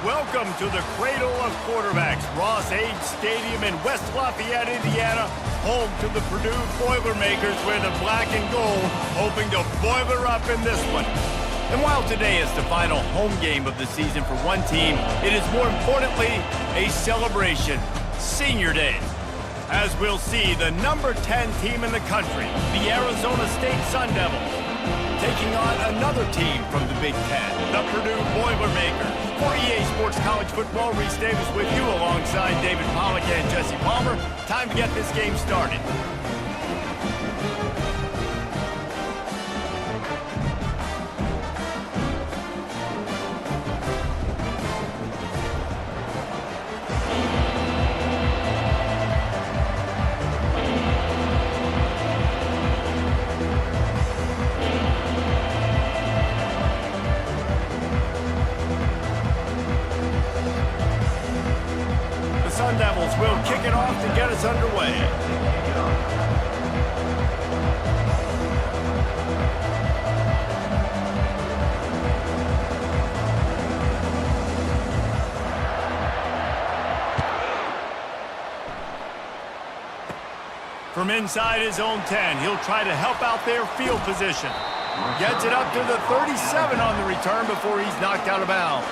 Welcome to the cradle of quarterbacks, Ross-Ade Stadium in West Lafayette, Indiana, home to the Purdue Boilermakers, where the black and gold hoping to boiler up in this one. And while today is the final home game of the season for one team, it is more importantly a celebration, Senior Day. As we'll see, the number 10 team in the country, the Arizona State Sun Devils, taking on another team from the Big Ten, the Purdue Boilermakers. For EA Sports College Football, Reese Davis with you alongside David Pollack and Jesse Palmer. Time to get this game started. Sun Devils will kick it off to get us underway. From inside his own 10, he'll try to help out their field position. Gets it up to the 37 on the return before he's knocked out of bounds.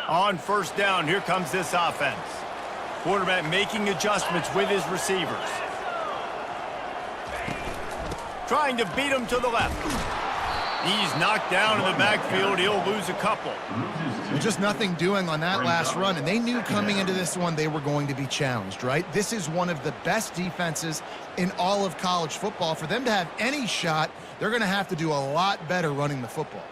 On first down, here comes this offense. Quarterback making adjustments with his receivers. Trying to beat him to the left. He's knocked down in the backfield. He'll lose a couple. Well, just nothing doing on that last run, and they knew coming into this one they were going to be challenged, right? This is one of the best defenses in all of college football. For them to have any shot, they're going to have to do a lot better running the football.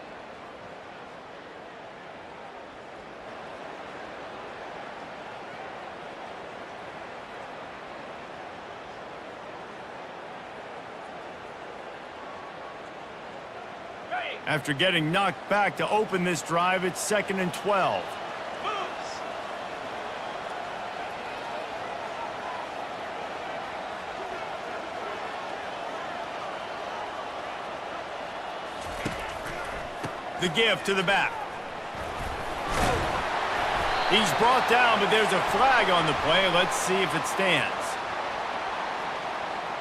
After getting knocked back to open this drive, it's 2nd and 12. The give to the back. He's brought down, but there's a flag on the play. Let's see if it stands.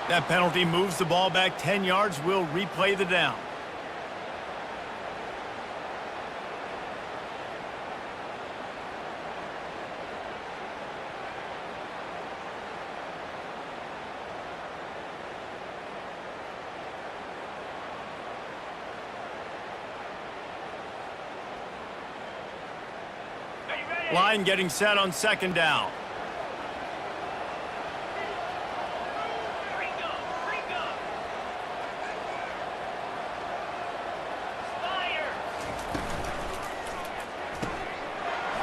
That penalty moves the ball back 10 yards. We'll replay the down. Line getting set on 2nd down.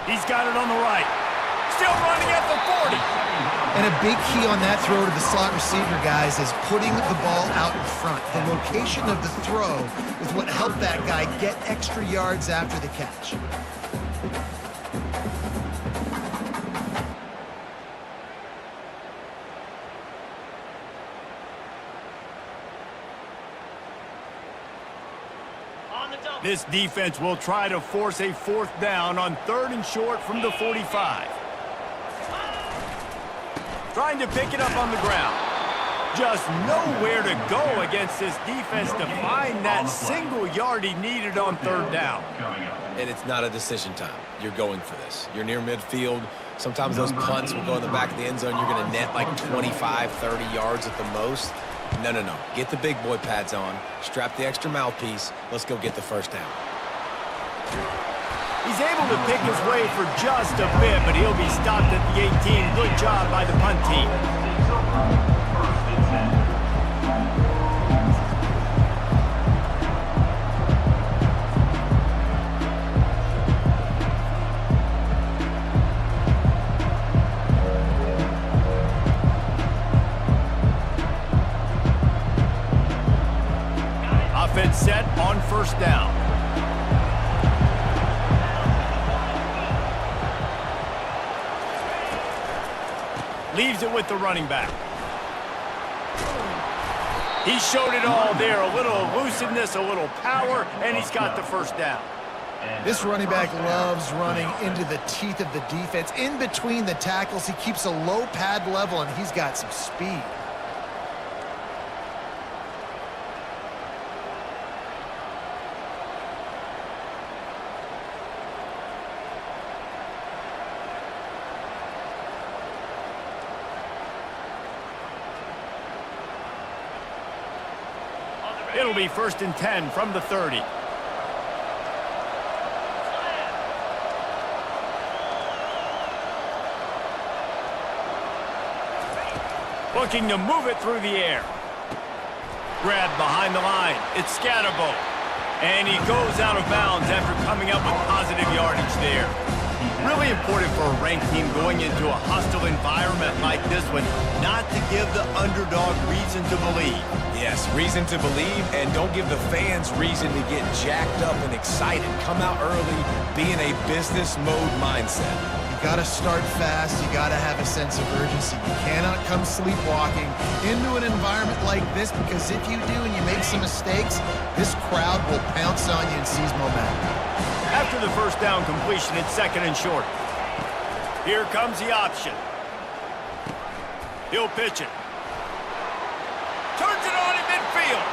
He's got it on the right. Still running at the 40. And a big key on that throw to the slot receiver, guys, is putting the ball out in front. The location of the throw is what helped that guy get extra yards after the catch. This defense will try to force a 4th down on 3rd and short from the 45. Trying to pick it up on the ground. Just nowhere to go against this defense to find that single yard he needed on 3rd down. And it's not a decision time. You're going for this. You're near midfield. Sometimes those punts will go in the back of the end zone. You're going to net like 25, 30 yards at the most. No. Get the big boy pads on. Strap the extra mouthpiece. Let's go get the 1st down. He's able to pick his way for just a bit, but he'll be stopped at the 18. Good job by the punt team. Leaves it with the running back. He showed it all there. A little elusiveness, a little power, and he's got the first down. This running back loves running into the teeth of the defense. In between the tackles, he keeps a low pad level, and he's got some speed. It'll be 1st and 10 from the 30. Looking to move it through the air. Grabbed behind the line. It's Scatterbo. And he goes out of bounds after coming up with positive yardage there. Really important for a ranked team going into a hostile environment like this one, not to give the underdog reason to believe. Yes, reason to believe, and don't give the fans reason to get jacked up and excited. Come out early, be in a business mode mindset. You got to start fast. You got to have a sense of urgency. You cannot come sleepwalking into an environment like this, because if you do and you make some mistakes, this crowd will pounce on you and seize momentum. After the first down completion, it's 2nd and short. Here comes the option. He'll pitch it. Turns it on in midfield.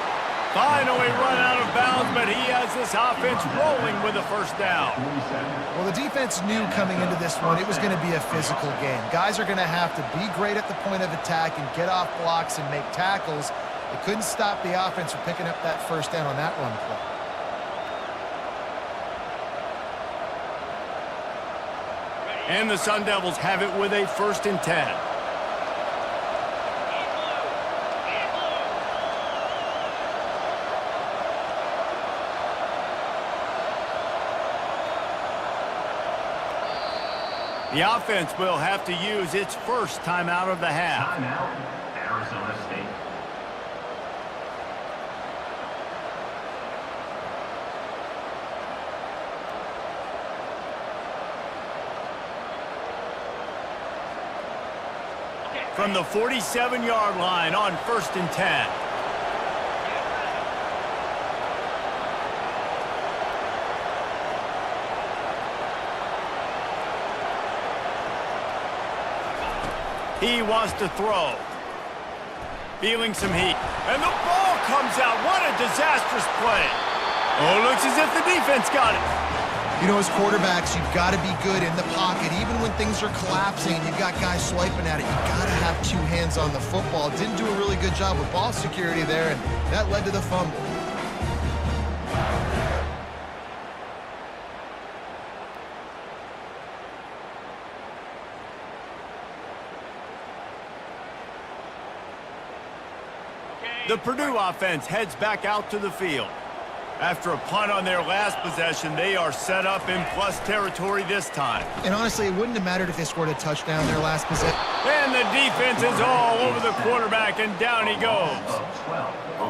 Finally run out of bounds, but he has this offense rolling with a first down. Well, the defense knew coming into this one it was going to be a physical game. Guys are going to have to be great at the point of attack and get off blocks and make tackles. They couldn't stop the offense from picking up that first down on that run play. And the Sun Devils have it with a 1st and 10. The offense will have to use its first timeout of the half. Timeout, Arizona State. From the 47-yard line on 1st and 10. He wants to throw. Feeling some heat. And the ball comes out. What a disastrous play. Oh, looks as if the defense got it. You know, as quarterbacks, you've got to be good in the pocket. Even when things are collapsing and you've got guys swiping at it, you've got to have 2 hands on the football. Didn't do a really good job with ball security there, and that led to the fumble. The Purdue offense heads back out to the field. After a punt on their last possession, they are set up in plus territory this time. And honestly, it wouldn't have mattered if they scored a touchdown their last possession. And the defense is all over the quarterback, and down he goes.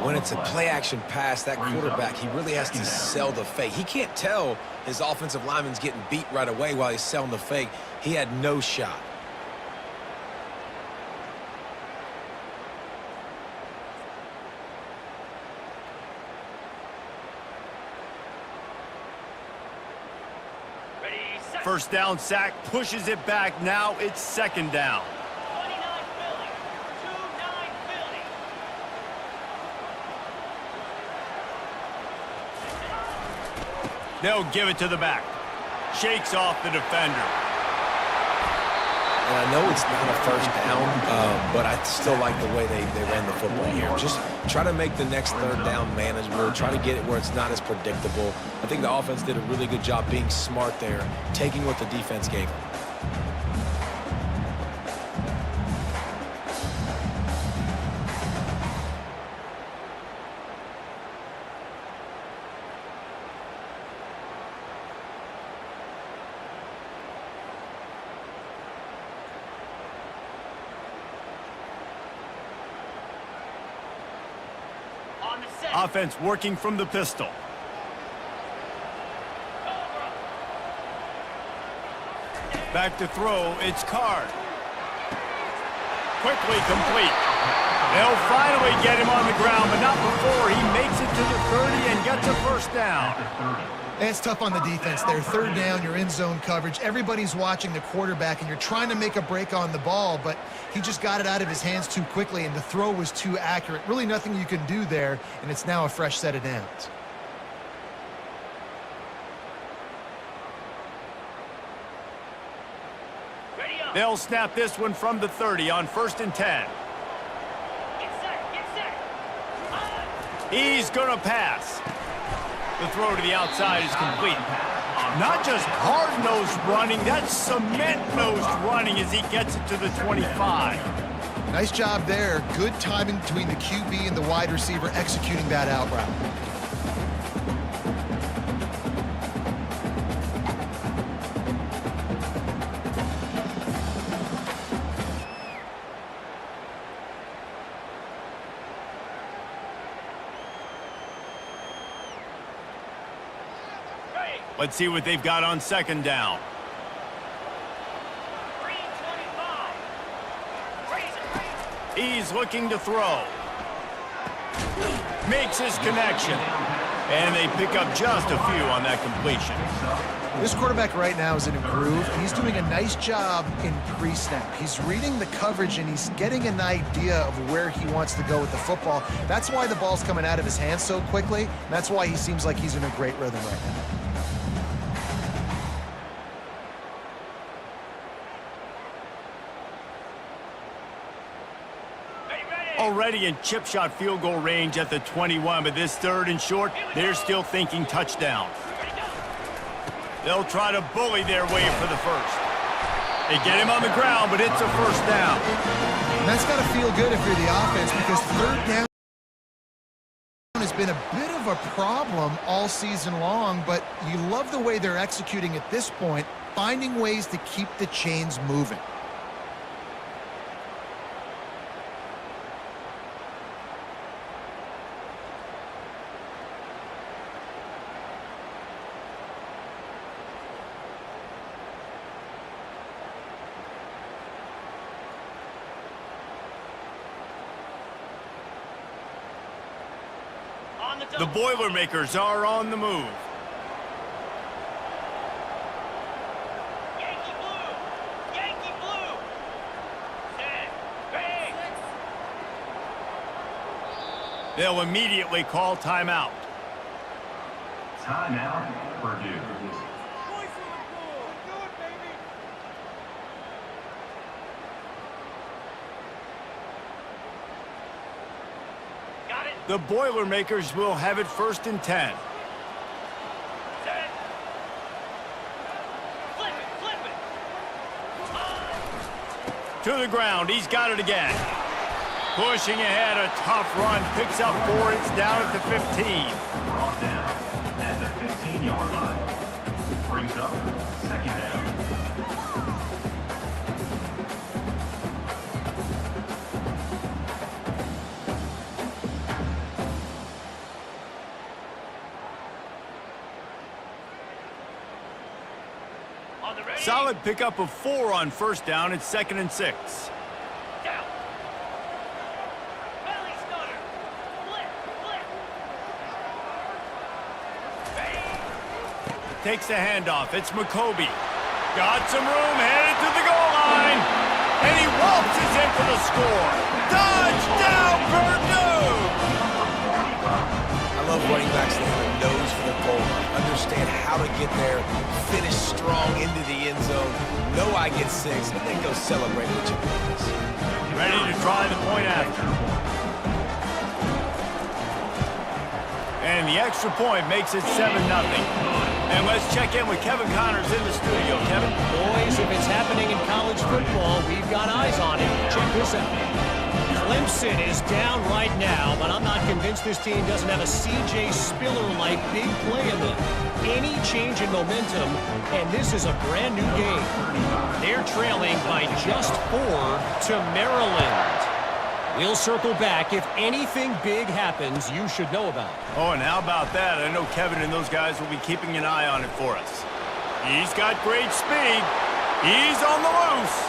When it's a play-action pass, that quarterback, he really has to sell the fake. He can't tell his offensive lineman's getting beat right away while he's selling the fake. He had no shot. First down sack, pushes it back. Now it's 2nd down. 29 Philly. 29 Philly. They'll give it to the back. Shakes off the defender. And I know it's not a first down, but I still like the way they ran the football here. Just try to make the next 3rd down manageable. Try to get it where it's not as predictable. I think the offense did a really good job being smart there, taking what the defense gave them. On the set. Offense working from the pistol. Back to throw, it's Card. Quickly complete. They'll finally get him on the ground, but not before he makes it to the 30 and gets a first down. It's tough on the defense there. Third down, you're in zone coverage. Everybody's watching the quarterback, and you're trying to make a break on the ball, but he just got it out of his hands too quickly, and the throw was too accurate. Really nothing you can do there, and it's now a fresh set of downs. They'll snap this one from the 30 on 1st and 10. Get set. He's going to pass. The throw to the outside is complete. Not just hard-nosed running, that's cement-nosed running as he gets it to the 25. Nice job there. Good timing between the QB and the wide receiver executing that out route. Let's see what they've got on 2nd down. 325. He's looking to throw. Makes his connection. And they pick up just a few on that completion. This quarterback right now is in a groove, and he's doing a nice job in pre-snap. He's reading the coverage, and he's getting an idea of where he wants to go with the football. That's why the ball's coming out of his hands so quickly. And that's why he seems like he's in a great rhythm right now. Already in chip shot field goal range at the 21, but this 3rd and short, they're still thinking touchdown. They'll try to bully their way for the first. They get him on the ground, but it's a first down. And that's got to feel good if you're the offense, because 3rd down has been a bit of a problem all season long, but you love the way they're executing at this point, finding ways to keep the chains moving. The Boilermakers are on the move. Yankee blue. Set. Ready. They'll immediately call timeout. Timeout, Purdue. The Boilermakers will have it 1st and 10. Set. Flip it. To the ground, he's got it again. Pushing ahead, a tough run, picks up 4, it's down at the 15. Brought down at the 15-yard line. Brings up 2nd down. Solid pickup of 4 on 1st down. It's 2nd and 6. Down. Belly stutter. Flip. Ready. Takes the handoff. It's McCoby. Got some room, headed to the goal line. And he waltzes in for the score. Touchdown, Purdue! I love running backs that have a nose for the goal line. Understand how to get there, finish strong into the end zone, know I get 6, and then go celebrate with your boys. Ready to try the point after. And the extra point makes it 7-0. And let's check in with Kevin Connors in the studio. Kevin? Boys, if it's happening in college football, we've got eyes on it. Check this out. Clemson is down right now, but I'm not convinced this team doesn't have a C.J. Spiller-like big play in them. Any change in momentum, and this is a brand new game. They're trailing by just 4 to Maryland. We'll circle back. If anything big happens, you should know about it. Oh, and how about that? I know Kevin and those guys will be keeping an eye on it for us. He's got great speed. He's on the loose.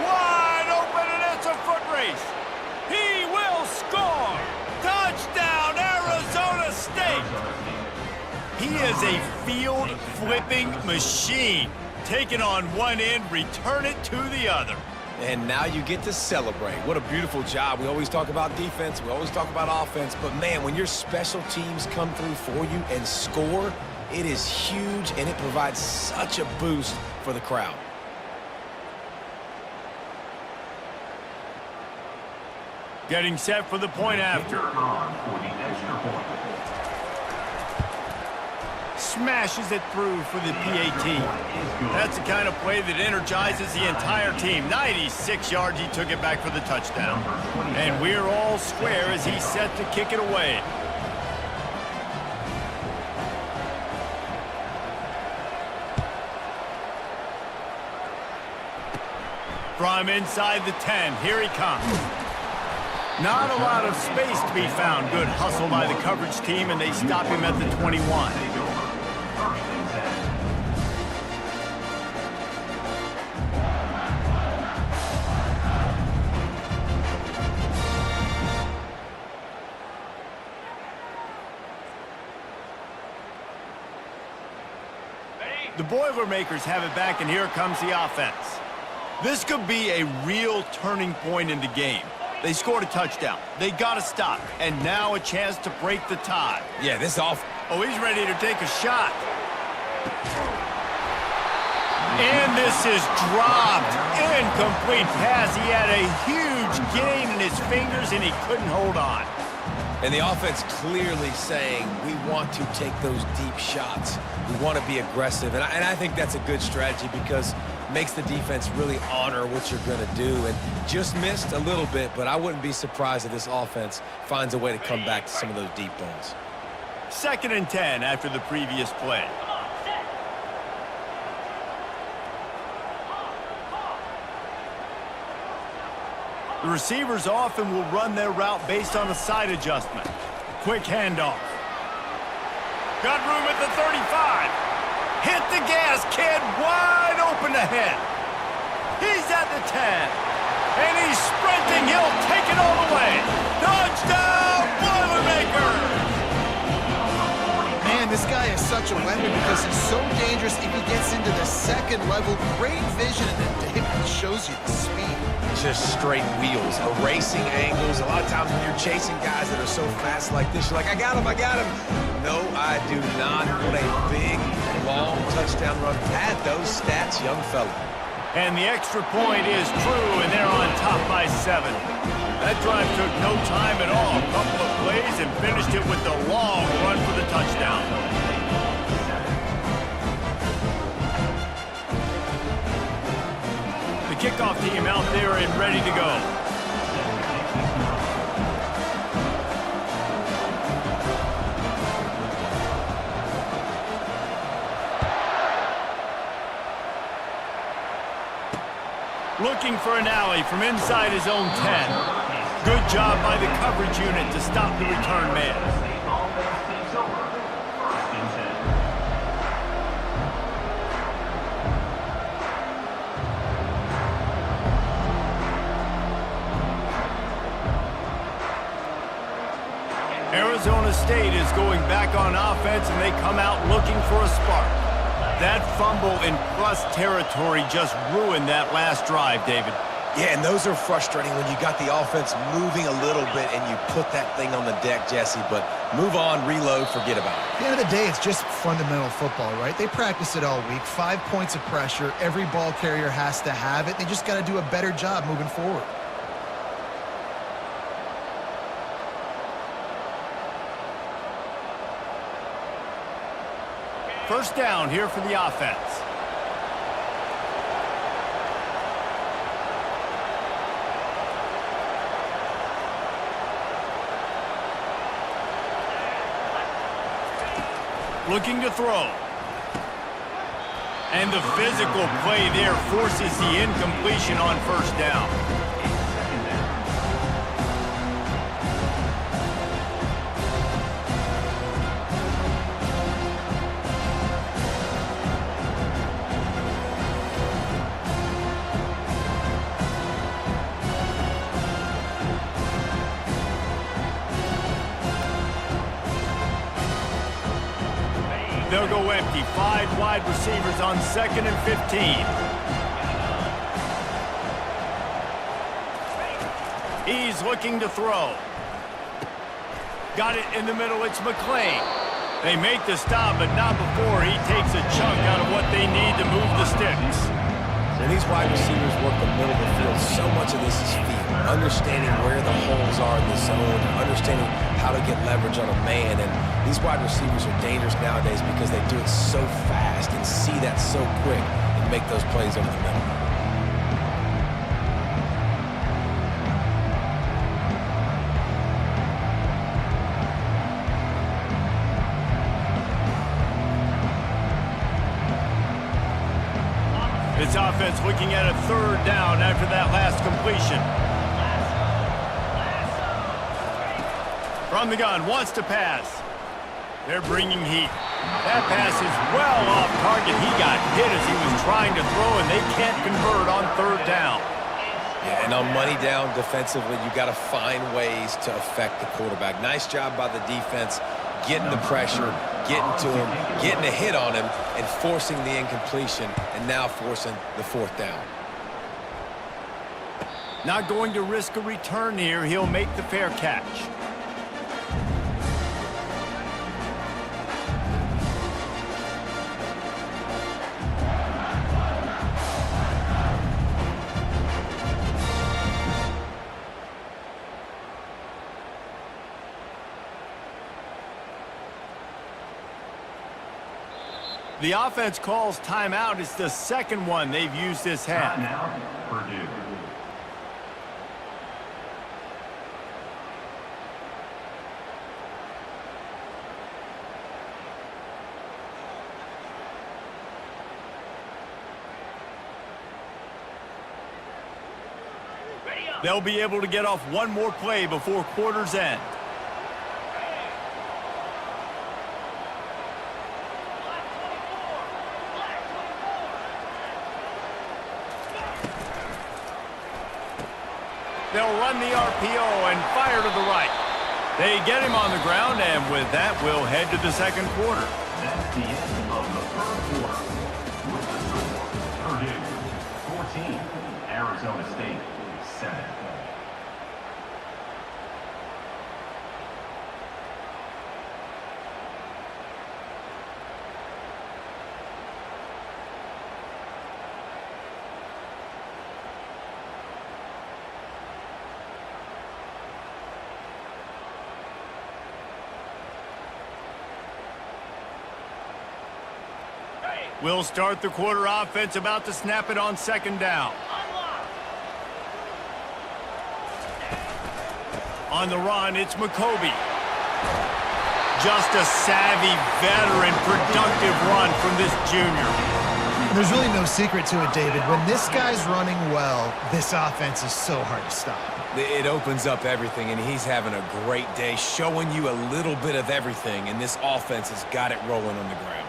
Wide open, and it's a space. He will score. Touchdown, Arizona State. He is a field-flipping machine. Take it on one end, return it to the other. And now you get to celebrate. What a beautiful job. We always talk about defense. We always talk about offense. But, man, when your special teams come through for you and score, it is huge, and it provides such a boost for the crowd. Getting set for the point after. For the extra point. Smashes it through for the PAT. That's the kind of play that energizes the entire team. 96 yards, he took it back for the touchdown. And we're all square as he's set to kick it away. From inside the 10, here he comes. Not a lot of space to be found. Good hustle by the coverage team, and they stop him at the 21. The Boilermakers have it back, and here comes the offense. This could be a real turning point in the game. They scored a touchdown. They got to stop. And now a chance to break the tie. Yeah, this off. Oh, he's ready to take a shot. And this is dropped. Incomplete pass. He had a huge gain in his fingers, and he couldn't hold on. And the offense clearly saying, we want to take those deep shots. We want to be aggressive. And I think that's a good strategy because it makes the defense really honor what you're going to do. And just missed a little bit, but I wouldn't be surprised if this offense finds a way to come back to some of those deep balls. 2nd and 10 after the previous play. The receivers often will run their route based on a side adjustment. Quick handoff. Got room at the 35. Hit the gas, kid. Wide open ahead. He's at the 10. And he's sprinting. He'll take it all the way. Touchdown, Boilermakers! Man, this guy is such a weapon because he's so dangerous if he gets into the second level. Great vision, and then David shows you the speed. Just straight wheels, erasing angles. A lot of times when you're chasing guys that are so fast like this, you're like, I got him, I got him. No, I do not. What a big, long touchdown run. Pad those stats, young fella. And the extra point is true, and they're on top by 7. That drive took no time at all. A couple of plays and finished it with the long run for the touchdown. The kickoff team out there and ready to go. Looking for an alley from inside his own 10. Good job by the coverage unit to stop the return man. Arizona State is going back on offense, and they come out looking for a spark. That fumble in plus territory just ruined that last drive, David. Yeah, and those are frustrating when you got the offense moving a little bit and you put that thing on the deck, Jesse, but move on, reload, forget about it. At the end of the day, it's just fundamental football, right? They practice it all week. 5 points of pressure. Every ball carrier has to have it. They just got to do a better job moving forward. First down here for the offense. Looking to throw. And the physical play there forces the incompletion on first down. empty. 5 wide receivers on 2nd and 15. He's looking to throw. Got it in the middle. It's McClain. They make the stop, but not before he takes a chunk out of what they need to move the sticks. When these wide receivers work the middle of the field, so much of this is feel. Understanding where the holes are in the zone, understanding how to get leverage on a man. And these wide receivers are dangerous nowadays because they do it so fast and see that so quick and make those plays over the middle. This offense looking at a 3rd down after that last completion. From the gun, wants to pass. They're bringing heat. That pass is well off target. He got hit as he was trying to throw, and they can't convert on 3rd down. Yeah, and on money down defensively, you got to find ways to affect the quarterback. Nice job by the defense, getting the pressure, getting to him, getting a hit on him, and forcing the incompletion, and now forcing the 4th down. Not going to risk a return here. He'll make the fair catch. The offense calls timeout. It's the 2nd one they've used this half. Now, Purdue. They'll be able to get off one more play before quarter's end. They'll run the RPO and fire to the right. They get him on the ground, and with that, we'll head to the 2nd quarter. That's the end of the 3rd quarter. With the score, Purdue 14, Arizona State 7. We'll start the quarter offense, about to snap it on 2nd down. On the run, it's McCoby. Just a savvy, veteran, productive run from this junior. There's really no secret to it, David. When this guy's running well, this offense is so hard to stop. It opens up everything, and he's having a great day, showing you a little bit of everything, and this offense has got it rolling on the ground.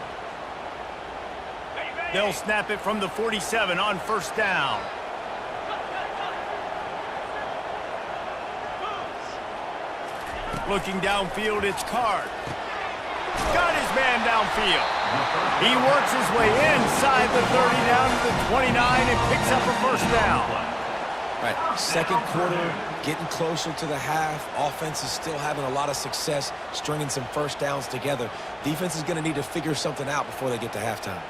They'll snap it from the 47 on 1st down. Looking downfield, it's Card. Got his man downfield. He works his way inside the 30 down to the 29 and picks up a 1st down. Right, 2nd quarter, getting closer to the half. Offense is still having a lot of success stringing some 1st downs together. Defense is going to need to figure something out before they get to halftime.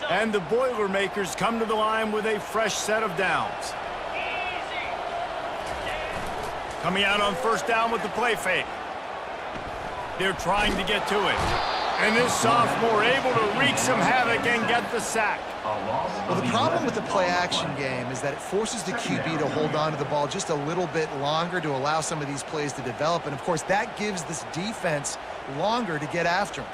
And the Boilermakers come to the line with a fresh set of downs. Coming out on 1st down with the play fake. They're trying to get to it. And this sophomore able to wreak some havoc and get the sack. Well, the problem with the play-action game is that it forces the QB to hold on to the ball just a little bit longer to allow some of these plays to develop. And, of course, that gives this defense longer to get after him.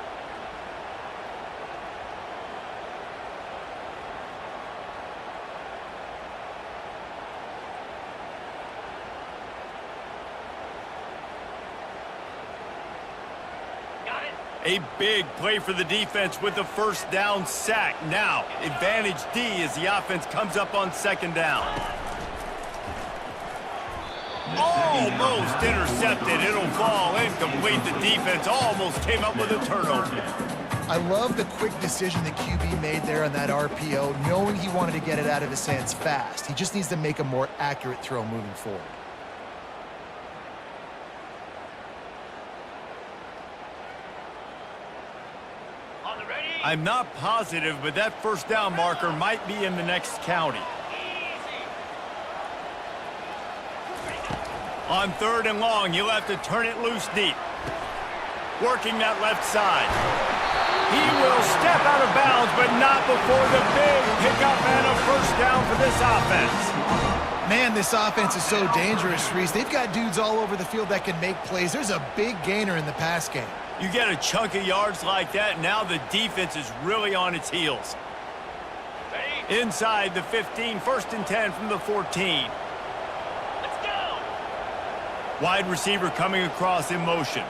A big play for the defense with the 1st down sack. Now, advantage D as the offense comes up on 2nd down. Almost intercepted. It'll fall incomplete. The defense almost came up with a turnover. I love the quick decision the QB made there on that RPO, knowing he wanted to get it out of his hands fast. He just needs to make a more accurate throw moving forward. On the ready. I'm not positive, but that first down marker might be in the next county. Easy. On 3rd and long, you'll have to turn it loose deep. Working that left side. He will step out of bounds, but not before the big pickup and a first down for this offense. Man, this offense is so dangerous, Reese. They've got dudes all over the field that can make plays. There's a big gainer in the pass game. You get a chunk of yards like that, now the defense is really on its heels. Ready. Inside the 15, 1st and 10 from the 14. Let's go. Wide receiver coming across in motion.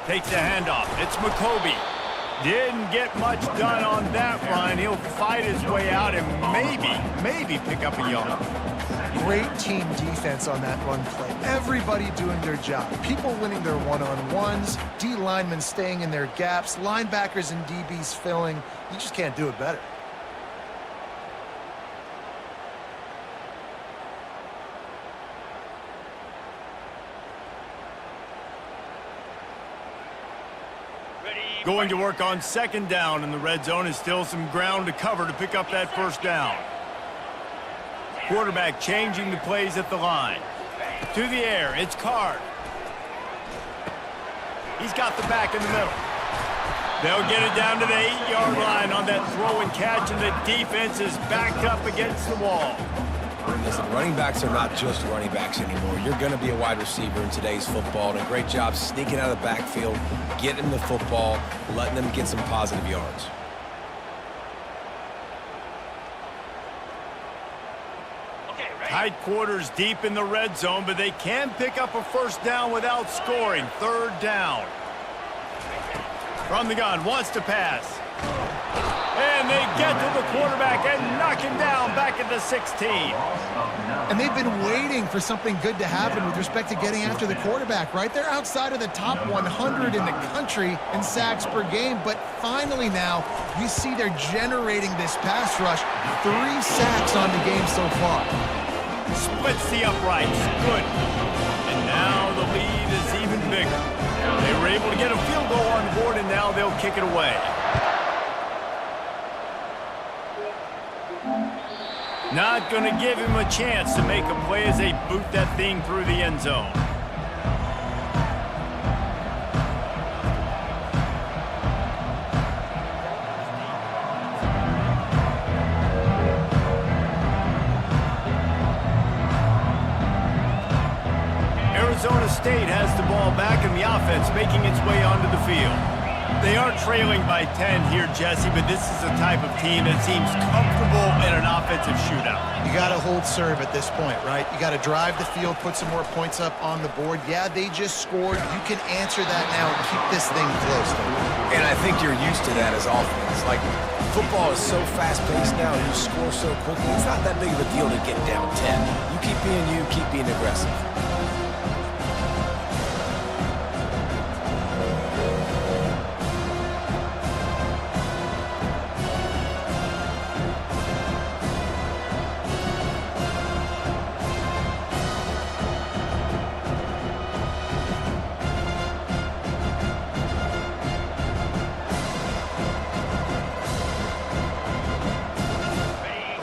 Takes the handoff. It's McCoby. Didn't get much done on that run. He'll fight his way out and maybe pick up a yard. Great team defense on that run play. Everybody doing their job. People winning their one-on-ones, D linemen staying in their gaps, linebackers and DBs filling. You just can't do it better. Going to work on 2nd down in the red zone is still some ground to cover to pick up that first down. Quarterback changing the plays at the line. To the air, it's Card. He's got the back in the middle. They'll get it down to the 8-yard line on that throw and catch, and the defense is backed up against the wall. Listen, running backs are not just running backs anymore. You're going to be a wide receiver in today's football, and a great job sneaking out of the backfield, getting the football, letting them get some positive yards. Okay, ready. Tight quarters deep in the red zone, but they can pick up a first down without scoring. 3rd down. From the gun, wants to pass. And they get to the quarterback and knock him down back at the 16. And they've been waiting for something good to happen with respect to getting after the quarterback, right? They're outside of the top 100 in the country in sacks per game, but finally now you see they're generating this pass rush. 3 sacks on the game so far. Splits the uprights. Good. And now the lead is even bigger. They were able to get a field goal on the board, and now they'll kick it away. Not going to give him a chance to make a play as they boot that thing through the end zone. Arizona State has the ball back in the offense, making its way onto the field. They are trailing by 10 here, Jesse, but this is the type of team that seems comfortable in an offensive shootout. You got to hold serve at this point, right? You got to drive the field, put some more points up on the board. Yeah, they just scored. You can answer that now and keep this thing close. And I think you're used to that as offense. Like, football is so fast-paced now, you score so quickly, it's not that big of a deal to get down 10. You keep being you, keep being aggressive.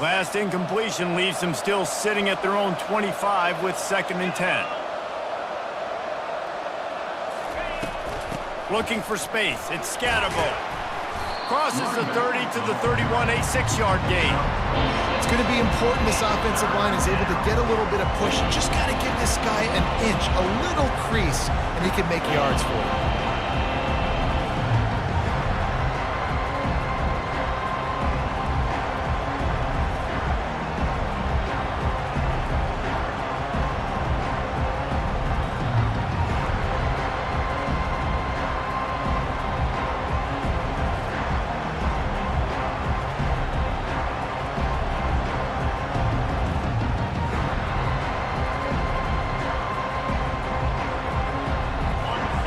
Last incompletion leaves them still sitting at their own 25 with 2nd and 10. Looking for space. It's Scatterbo. Crosses the 30 to the 31, a 6-yard gain. It's going to be important this offensive line is able to get a little bit of push. You just got to give this guy an inch, a little crease, and he can make yards for you.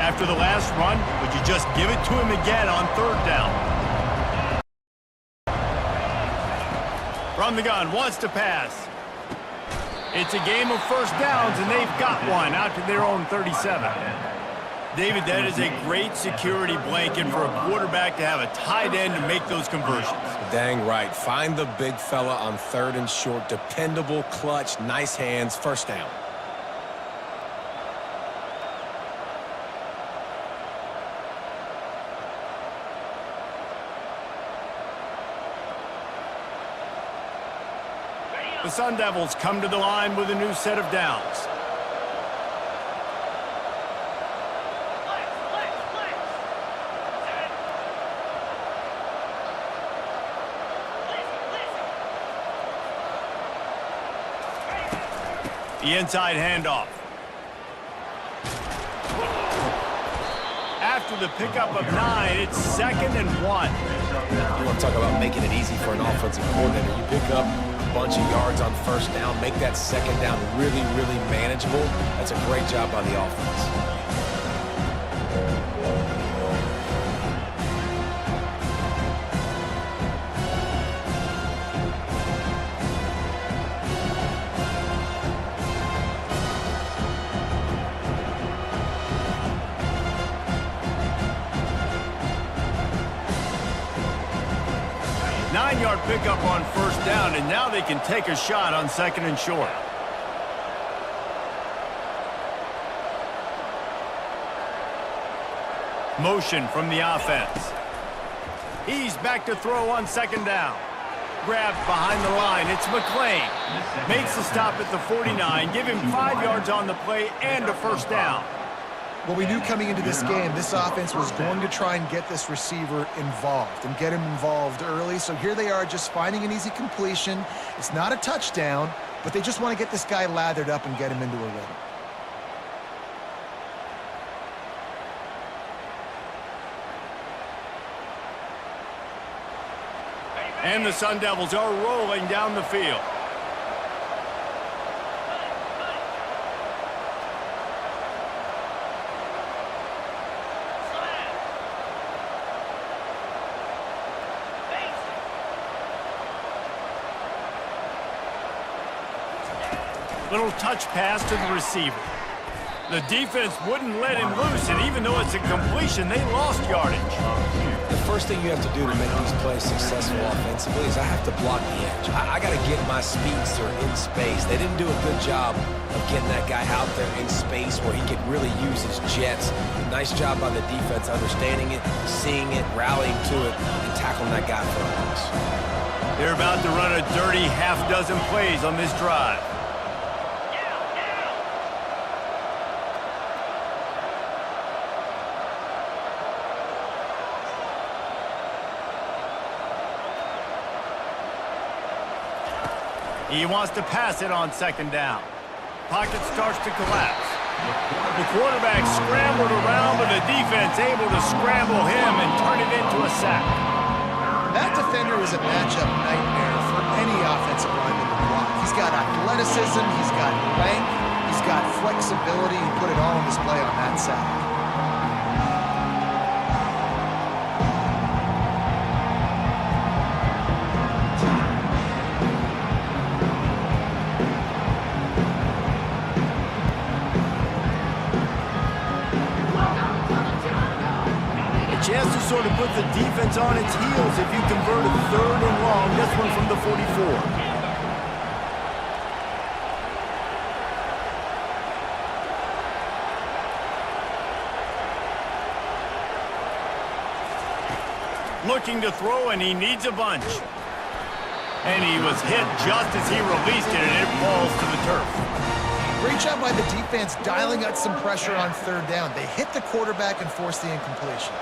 After the last run, would you just give it to him again on third down? From the gun, wants to pass. It's a game of first downs, and they've got one out to their own 37. David, that is a great security blanket for a quarterback to have a tight end to make those conversions. Dang right. Find the big fella on third and short. Dependable, clutch, nice hands, first down. The Sun Devils come to the line with a new set of downs. The inside handoff. After the pickup of 9, it's 2nd and 1. You want to talk about making it easy for an offensive coordinator. You pick up a bunch of yards on first down, make that second down really, really manageable. That's a great job by the offense. Nine-yard pickup on first down, and now they can take a shot on 2nd and short. Motion from the offense. He's back to throw on 2nd down. Grabbed behind the line. It's McClain. Makes the stop at the 49. Give him 5 yards on the play and a first down. Well, we knew coming into this game, this offense was going to try and get this receiver involved and get him involved early. So here they are just finding an easy completion. It's not a touchdown, but they just want to get this guy lathered up and get him into a rhythm. And the Sun Devils are rolling down the field. Little touch pass to the receiver. The defense wouldn't let him loose, and even though it's a completion, they lost yardage. The first thing you have to do to make these plays successful offensively is I have to block the edge. I got to get my speedster in space. They didn't do a good job of getting that guy out there in space where he could really use his jets. Nice job by the defense understanding it, seeing it, rallying to it, and tackling that guy for a loss. They're about to run a dirty half-dozen plays on this drive. He wants to pass it on 2nd down. Pocket starts to collapse. The quarterback scrambled around, but the defense able to scramble him and turn it into a sack. That defender is a matchup nightmare for any offensive lineman to block. He's got athleticism, he's got length, he's got flexibility. He put it all on display on that sack. Chance to sort of put the defense on its heels if you convert a 3rd and long. This one from the 44. Looking to throw, and he needs a bunch. And he was hit just as he released it, and it falls to the turf. Great job by the defense dialing out some pressure on 3rd down. They hit the quarterback and forced the incompletion.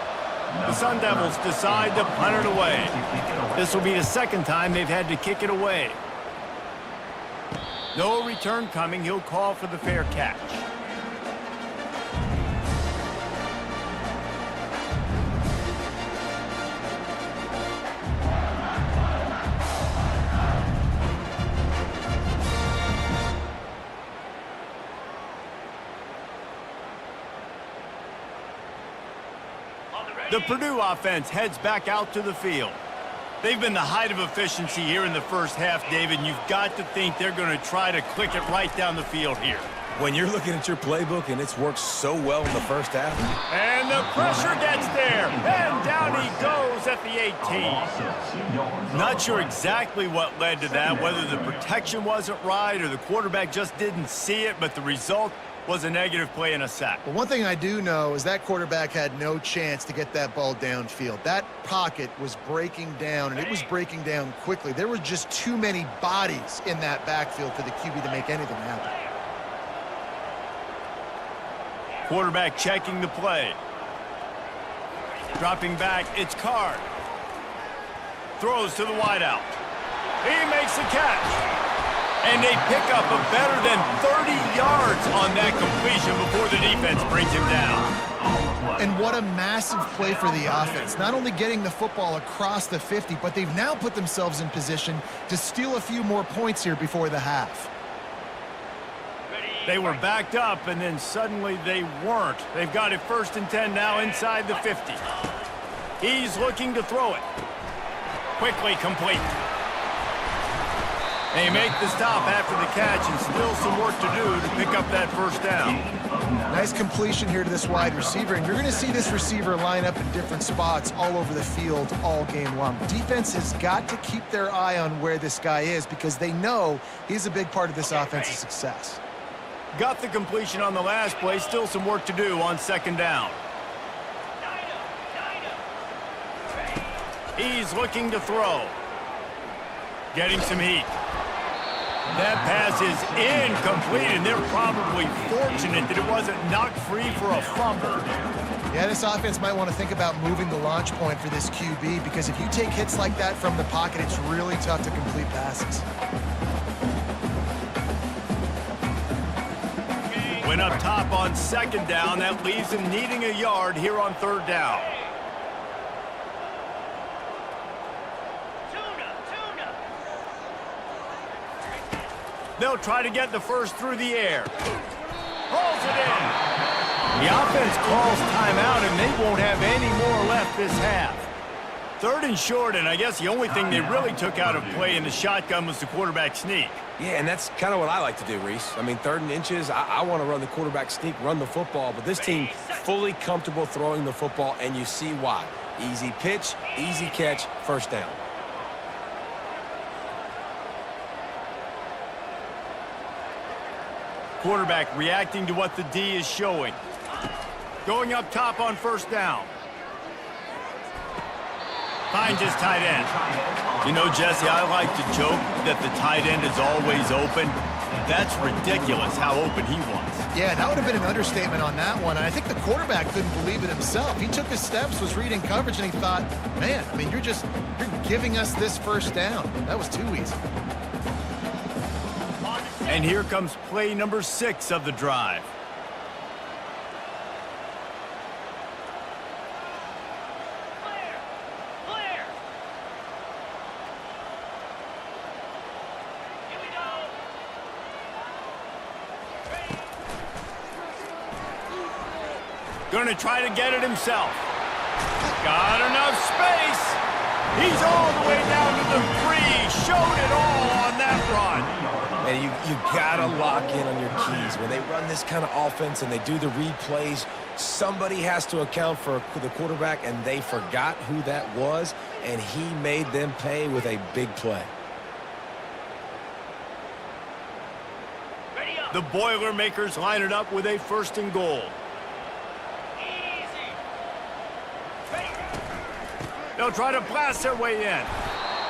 The Sun Devils decide to punt it away. This will be the 2nd time they've had to kick it away. No return coming. He'll call for the fair catch. The Purdue offense heads back out to the field. They've been the height of efficiency here in the first half, David, and you've got to think they're going to try to click it right down the field here. When you're looking at your playbook and it's worked so well in the first half. And the pressure gets there, and down he goes at the 18. Not sure exactly what led to that, whether the protection wasn't right or the quarterback just didn't see it, but the result was a negative play and a sack. But one thing I do know is that quarterback had no chance to get that ball downfield. That pocket was breaking down, and it was breaking down quickly. There were just too many bodies in that backfield for the QB to make anything happen. Quarterback checking the play. Dropping back, it's Card. Throws to the wideout. He makes the catch. And they pick up a better than 30 yards on that completion before the defense brings him down. And what a massive play for the offense. Not only getting the football across the 50, but they've now put themselves in position to steal a few more points here before the half. They were backed up, and then suddenly they weren't. They've got it 1st and 10 now inside the 50. He's looking to throw it. Quickly complete. They make the stop after the catch, and still some work to do to pick up that first down. Nice completion here to this wide receiver, and you're going to see this receiver line up in different spots all over the field all game long. Defense has got to keep their eye on where this guy is because they know he's a big part of this offense's success. Got the completion on the last play. Still some work to do on 2nd down. He's looking to throw. Getting some heat. That pass is incomplete, and they're probably fortunate that it wasn't knocked free for a fumble. Yeah, this offense might want to think about moving the launch point for this QB because if you take hits like that from the pocket, it's really tough to complete passes. Went up top on 2nd down. That leaves him needing a yard here on 3rd down. They'll try to get the first through the air. Pulls it in. The offense calls timeout, and they won't have any more left this half. 3rd and short, and I guess the only thing they really took out of play in the shotgun was the quarterback sneak. Yeah, and that's kind of what I like to do, Reese. I mean, 3rd and inches, I want to run the quarterback sneak, run the football, but this team fully comfortable throwing the football, and you see why. Easy pitch, easy catch, 1st down. Quarterback reacting to what the D is showing. Going up top on 1st down. Finds his tight end. You know, Jesse, I like to joke that the tight end is always open. That's ridiculous how open he was. Yeah, that would have been an understatement on that one. And I think the quarterback couldn't believe it himself. He took his steps, was reading coverage, and he thought, man, I mean, you're giving us this 1st down. That was too easy. And here comes play number 6 of the drive. Going to try to get it himself. Got enough space. He's all the way down to the 3. Showed it all on that run. And you got to lock in on your keys. When they run this kind of offense and they do the read plays, somebody has to account for the quarterback, and they forgot who that was, and he made them pay with a big play. The Boilermakers line it up with a 1st and goal. They'll try to blast their way in.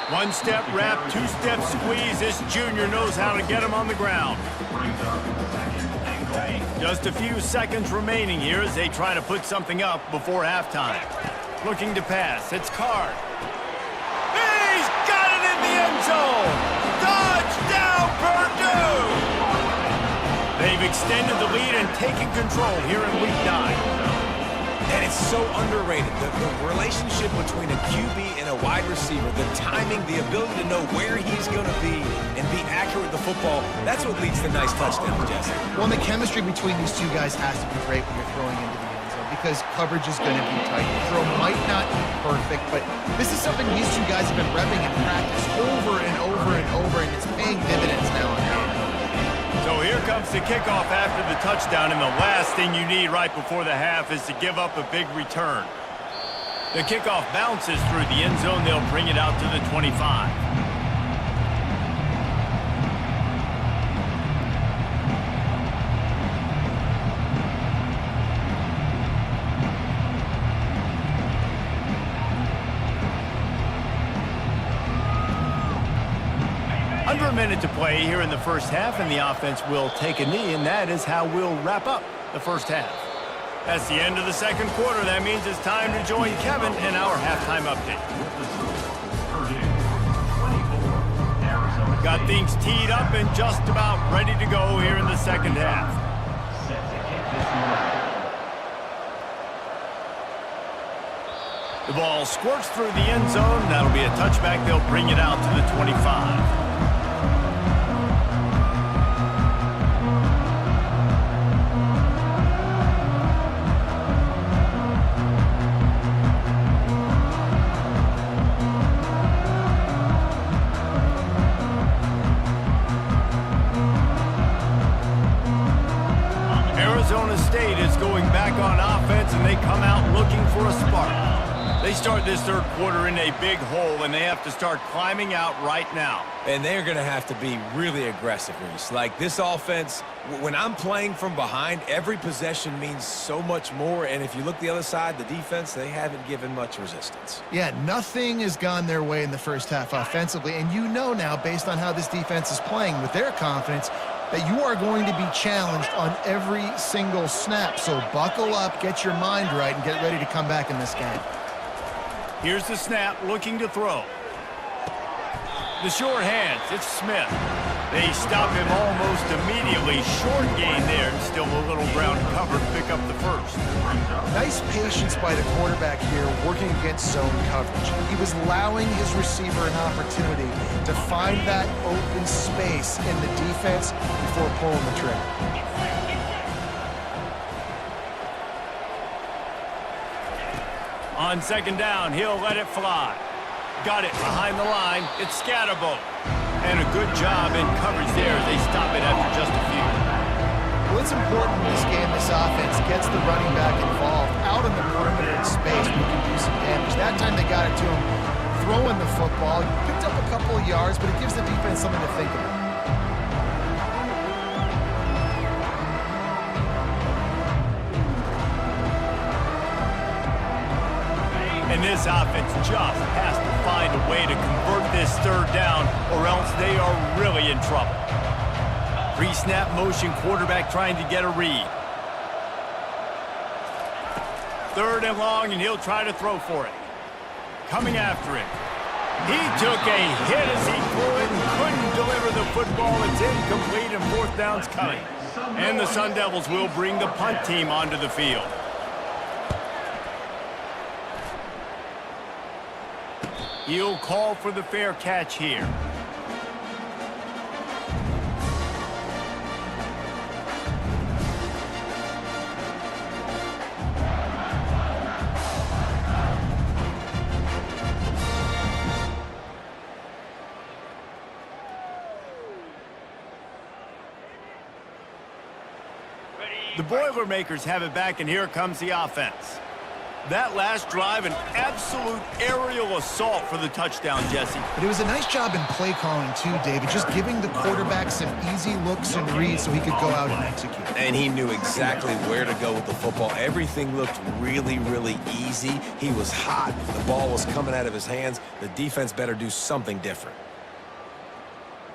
1-step wrap, 2-step squeeze. This junior knows how to get him on the ground. Just a few seconds remaining here as they try to put something up before halftime. Looking to pass. It's Card. He's got it in the end zone. Touchdown, Purdue! They've extended the lead and taken control here in Week 9. And it's so underrated. The relationship between a QB and a wide receiver, the timing, the ability to know where he's going to be and be accurate with the football, that's what leads to nice touchdowns, Jesse. Well, and the chemistry between these two guys has to be great when you're throwing into the end zone. because coverage is going to be tight. The throw might not be perfect, but this is something these two guys have been repping in practice over and over and over, and it's paying dividends now and then. So here comes the kickoff after the touchdown, and the last thing you need right before the half is to give up a big return. The kickoff bounces through the end zone. They'll bring it out to the 25. Under a minute to play here in the first half, and the offense will take a knee, and that is how we'll wrap up the first half. That's the end of the second quarter. That means it's time to join Kevin in our halftime update. Purdue, 24, Arizona Got State. things teed up and just about ready to go here in the second half. Set to kick this one off. The ball squirts through the end zone. That'll be a touchback. They'll bring it out to the 25. Arizona State is going back on offense, and they come out looking for a spark. They start this third quarter in a big hole, and they have to start climbing out right now. And they're going to have to be really aggressive, Reese. Like, this offense, when I'm playing from behind, every possession means so much more. And if you look the other side, the defense, they haven't given much resistance. Yeah, nothing has gone their way in the first half offensively, and you know now, based on how this defense is playing with their confidence, that you are going to be challenged on every single snap. So buckle up, get your mind right, and get ready to come back in this game. Here's the snap, looking to throw. The short hands, it's Smith. They stop him almost immediately. Short gain there, and still a little ground cover to pick up the first. Nice patience by the quarterback here, working against zone coverage. He was allowing his receiver an opportunity to find that open space in the defense before pulling the trigger. On second down, he'll let it fly. Got it behind the line. It's Scatterbo. And a good job in coverage there as they stop it after just a few. Well, it's important in this game, this offense gets the running back involved out in the perimeter in space. We can do some damage. That time they got it to him throwing the football. He picked up a couple of yards, but it gives the defense something to think about. And this offense just has to find a way to convert this third down, or else they are really in trouble. Pre-snap motion, quarterback trying to get a read. Third and long, and he'll try to throw for it. Coming after him. He took a hit as he could and couldn't deliver the football. It's incomplete, and fourth down's coming. And the Sun Devils will bring the punt team onto the field. He'll call for the fair catch here. The Boilermakers have it back, and here comes the offense. That last drive, an absolute aerial assault for the touchdown, Jesse. But it was a nice job in play calling too, David, just giving the quarterback some easy looks and reads so he could go out and execute. And he knew exactly where to go with the football. Everything looked really, really easy. He was hot. The ball was coming out of his hands. The defense better do something different.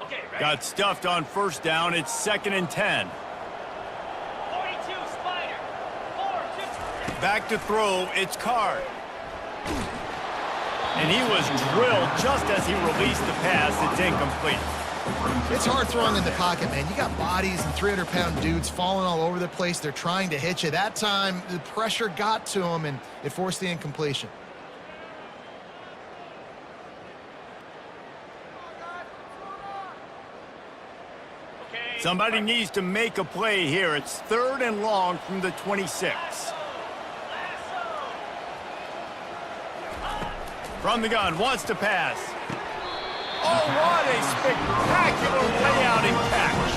Okay, ready? Got stuffed on first down. It's 2nd and 10. 42, Spider. 4, 2. Back to throw, it's Card. And he was drilled just as he released the pass. It's incomplete. It's hard throwing in the pocket, man. You got bodies and 300-pound dudes falling all over the place. They're trying to hit you. That time, the pressure got to him, and it forced the incompletion. Somebody needs to make a play here. It's 3rd and long from the 26. From the gun, wants to pass. Oh, what a spectacular layout and catch.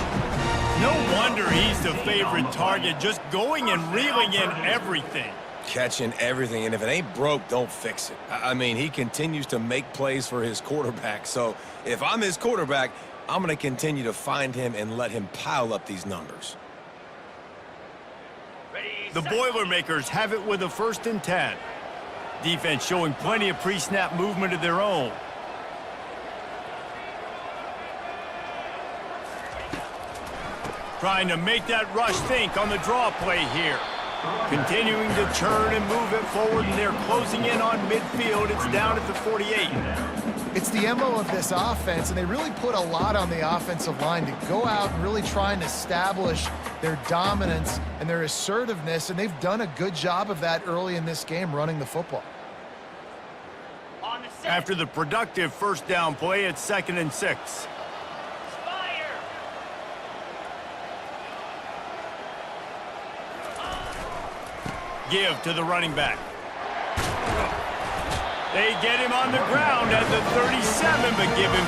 No wonder he's the favorite target, just going and reeling in everything. Catching everything, and if it ain't broke, don't fix it. I mean, he continues to make plays for his quarterback, so if I'm his quarterback, I'm going to continue to find him and let him pile up these numbers. The Boilermakers have it with a 1st and 10. Defense showing plenty of pre-snap movement of their own. Trying to make that rush think on the draw play here. Continuing to turn and move it forward, and they're closing in on midfield. It's down at the 48. It's the MO of this offense, and they really put a lot on the offensive line to go out and really try and establish their dominance and their assertiveness, and they've done a good job of that early in this game running the football. After the productive 1st down play, it's 2nd and 6. Give to the running back. They get him on the ground at the 37, but give him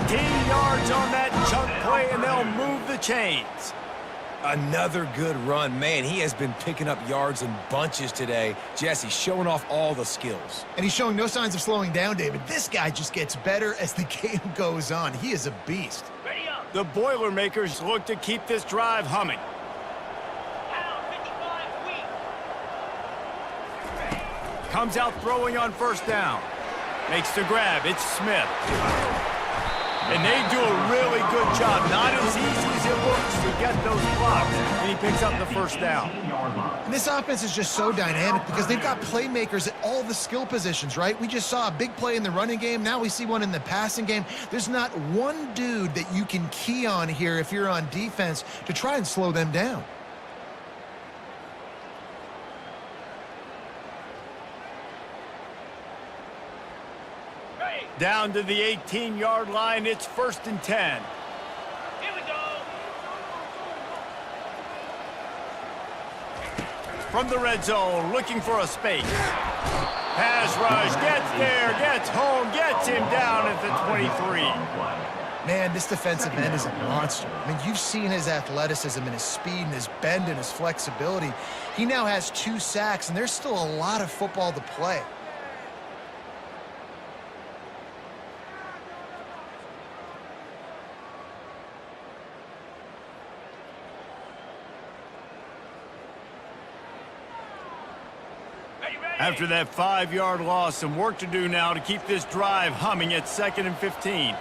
15 yards on that chunk play, and they'll move the chains. Another good run. Man, he has been picking up yards in bunches today. Jesse showing off all the skills. And he's showing no signs of slowing down, David. This guy just gets better as the game goes on. He is a beast. The Boilermakers look to keep this drive humming. Comes out throwing on 1st down. Makes the grab. It's Smith. And they do a really good job. Not as easy as it looks to get those blocks. And he picks up the 1st down. And this offense is just so dynamic because they've got playmakers at all the skill positions, right? We just saw a big play in the running game. Now we see one in the passing game. There's not one dude that you can key on here if you're on defense to try and slow them down. Down to the 18-yard line, it's 1st and 10. Here we go. From the red zone, looking for a space. Pass rush, gets there, gets home, gets him down at the 23. Man, this defensive end is a monster. I mean, you've seen his athleticism and his speed and his bend and his flexibility. He now has 2 sacks, and there's still a lot of football to play. After that 5-yard loss, some work to do now to keep this drive humming at 2nd and 15.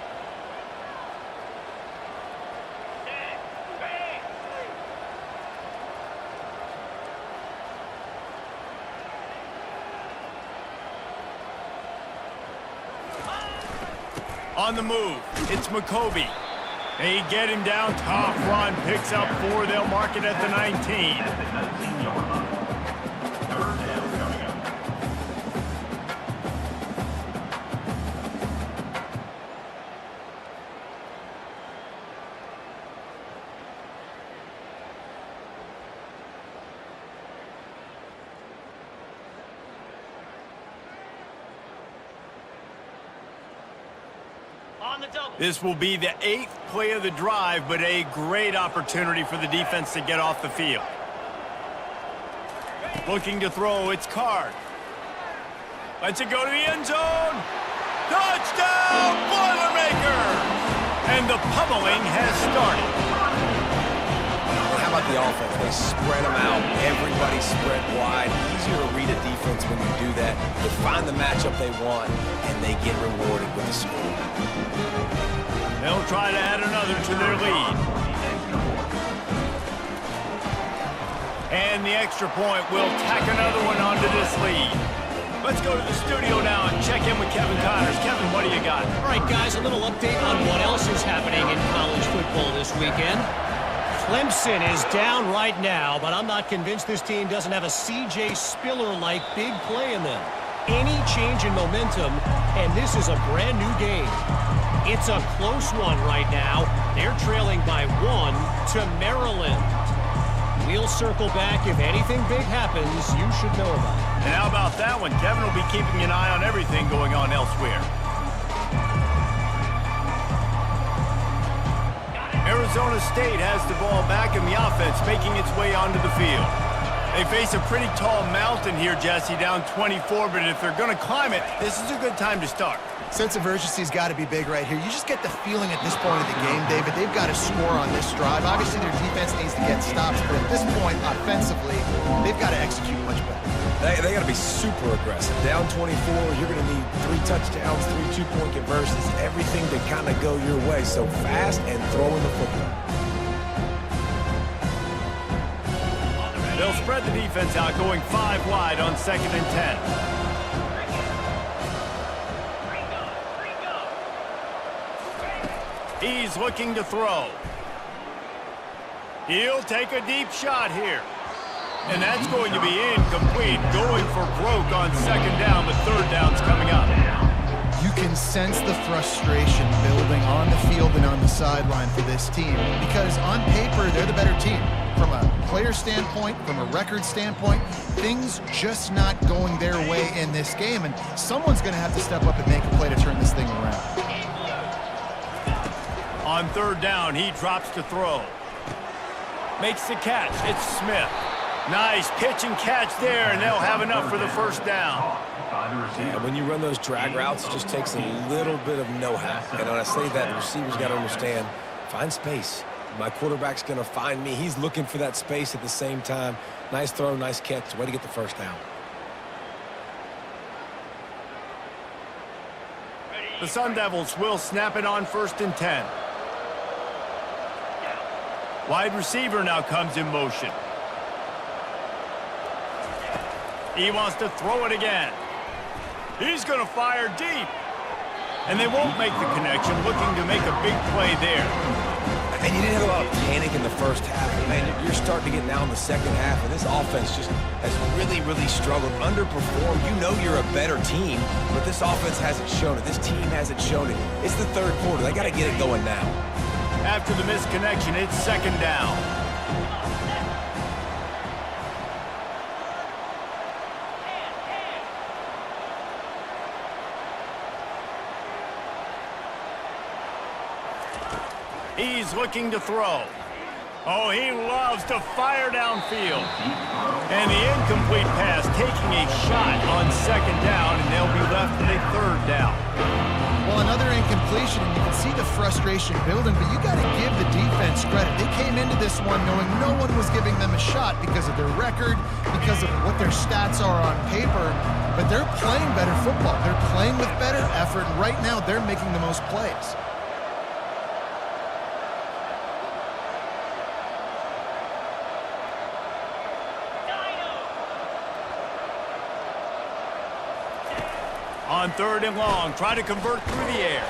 On the move, it's McCovey. They get him down, top run, picks up 4. They'll mark it at the 19. This will be the 8th play of the drive, but a great opportunity for the defense to get off the field. Looking to throw, it's Card. Lets it go to the end zone. Touchdown, Boilermakers! And the pummeling has started. How about the offense? They spread them out. Everybody spread wide. Easier to read a defense when you do that. They find the matchup they want, and they get rewarded with a score. They'll try to add another to their lead. And the extra point will tack another one onto this lead. Let's go to the studio now and check in with Kevin Connors. Kevin, what do you got? All right, guys, a little update on what else is happening in college football this weekend. Clemson is down right now, but I'm not convinced this team doesn't have a C.J. Spiller-like big play in them. Any change in momentum, and this is a brand new game. It's a close one right now. They're trailing by 1 to Maryland. We'll circle back. If anything big happens, you should know about it. And how about that one? Kevin will be keeping an eye on everything going on elsewhere. Arizona State has the ball back in the offense, making its way onto the field. They face a pretty tall mountain here, Jesse, down 24, but if they're going to climb it, this is a good time to start. Sense of urgency's got to be big right here. You just get the feeling at this point of the game, David, they've got to score on this drive. Obviously, their defense needs to get stops, but at this point, offensively, they've got to execute much better. They got to be super aggressive. Down 24, you're going to need 3 touchdowns, 3 two-point conversions, everything to kind of go your way. So fast and throwing the football. They'll spread the defense out, going 5 wide on 2nd and 10. He's looking to throw. He'll take a deep shot here. And that's going to be incomplete. Going for broke on 2nd down, but 3rd down's coming up. You can sense the frustration building on the field and on the sideline for this team because on paper, they're the better team. From a player standpoint, from a record standpoint, things just not going their way in this game, and someone's going to have to step up and make a play to turn this thing around. On 3rd down, he drops to throw. Makes the catch. It's Smith. Nice pitch and catch there, and they'll have enough for the 1st down. Yeah, when you run those drag routes, it just takes a little bit of know-how. And when I say that, the receivers got to understand, find space. My quarterback's going to find me. He's looking for that space at the same time. Nice throw, nice catch. Way to get the 1st down. The Sun Devils will snap it on 1st and 10. Wide receiver now comes in motion. He wants to throw it again. He's going to fire deep. And they won't make the connection, looking to make a big play there. And you didn't have a lot of panic in the 1st half. Man, you're starting to get now in the 2nd half, and this offense just has really, really struggled, underperformed. You know you're a better team, but this offense hasn't shown it. This team hasn't shown it. It's the 3rd quarter. They got to get it going now. After the misconnection, it's 2nd down. He's looking to throw. Oh, he loves to fire downfield. And the incomplete pass taking a shot on 2nd down, and they'll be left with a 3rd down. Well, another incompletion, and you can see the frustration building, but you got to give the defense credit. They came into this one knowing no one was giving them a shot because of their record, because of what their stats are on paper, but they're playing better football. They're playing with better effort, and right now they're making the most plays. On 3rd and long, try to convert through the air.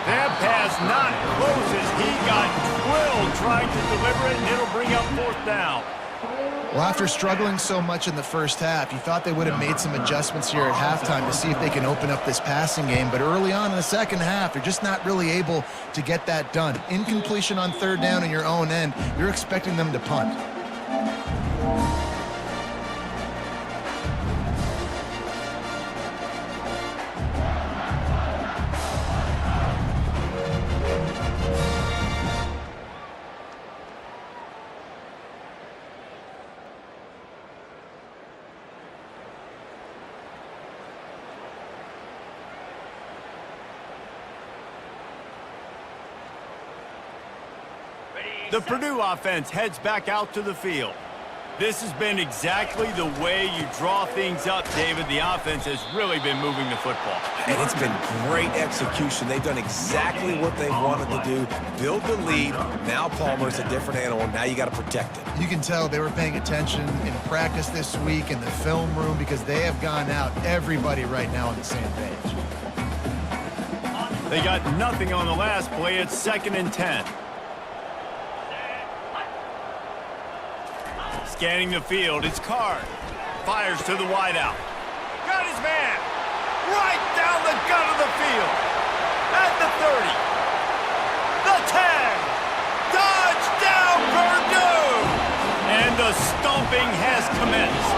That pass not closes. He got drilled trying to deliver it, and it'll bring up 4th down. Well, after struggling so much in the 1st half, you thought they would have made some adjustments here at halftime to see if they can open up this passing game. But early on in the 2nd half, they're just not really able to get that done. Incompletion on 3rd down in your own end, you're expecting them to punt. The Purdue offense heads back out to the field. This has been exactly the way you draw things up, David. The offense has really been moving the football. And it's been great execution. They've done exactly what they wanted to do. Build the lead. Now Palmer's a different animal. Now you got to protect it. You can tell they were paying attention in practice this week in the film room because they have gone out, everybody right now on the same page. They got nothing on the last play. It's 2nd and 10. Scanning the field, it's Card. Fires to the wideout. Got his man. Right down the gut of the field. At the 30. The 10. Touchdown, Purdue! And the stomping has commenced.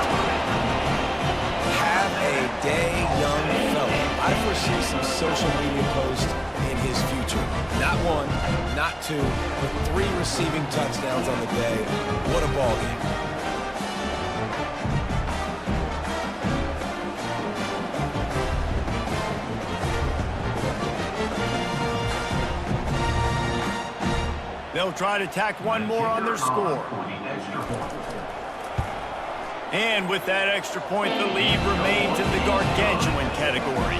Have a day, young fella. I foresee some social media posts in his future. Not one, not two, but 3 receiving touchdowns on the day. What a ball game. They'll try to tack one more on their score. And with that extra point, the lead remains in the gargantuan category.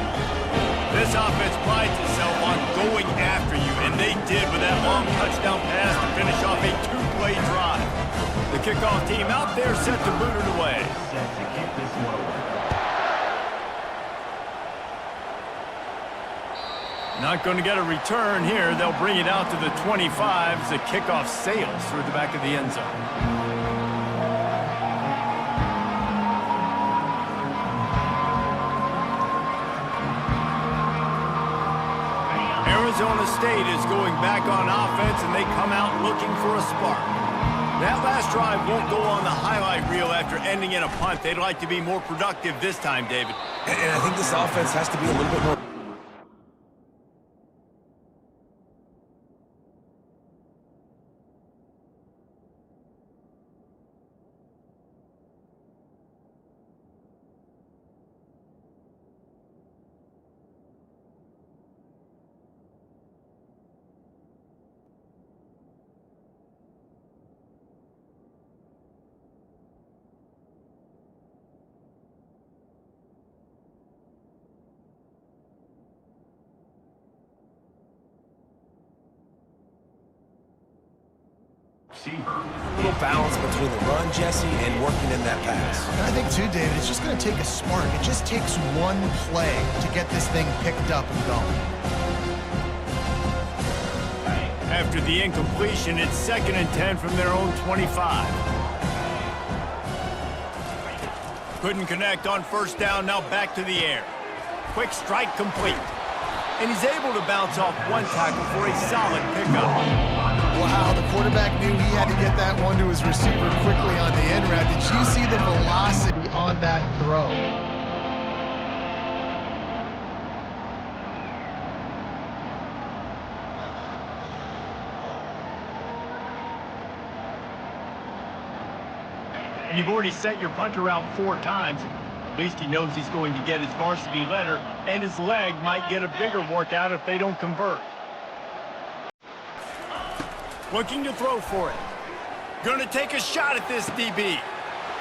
This offense prides itself on going after you, and they did with that long touchdown pass to finish off a 2-play drive. The kickoff team out there set to boot it away. Set to kick this one away. Not going to get a return here. They'll bring it out to the 25 as the kickoff sails through the back of the end zone. Arizona State is going back on offense, and they come out looking for a spark. That last drive won't go on the highlight reel after ending in a punt. They'd like to be more productive this time, David. And I think this offense has to be a little bit more. A little balance between the run, Jesse, and working in that pass. And I think, too, David, it's just going to take a spark. It just takes one play to get this thing picked up and going. After the incompletion, it's 2nd and 10 from their own 25. Couldn't connect on first down, now back to the air. Quick strike complete. And he's able to bounce off one tackle for a solid pickup. Wow, the quarterback knew he had to get that one to his receiver quickly on the end route. Did you see the velocity on that throw? And you've already set your punter out 4 times. At least he knows he's going to get his varsity letter, and his leg might get a bigger workout if they don't convert. Looking to throw for it. Gonna take a shot at this DB.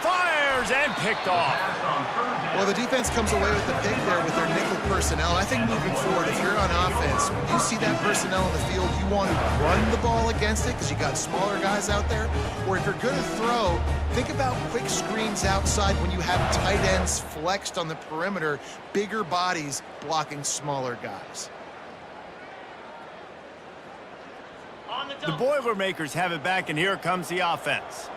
Fires and picked off. Well, the defense comes away with the pick there with their nickel personnel. I think moving forward, if you're on offense, when you see that personnel in the field, you want to run the ball against it because you got smaller guys out there. Or if you're going to throw, think about quick screens outside when you have tight ends flexed on the perimeter, bigger bodies blocking smaller guys. The Boilermakers have it back, and here comes the offense.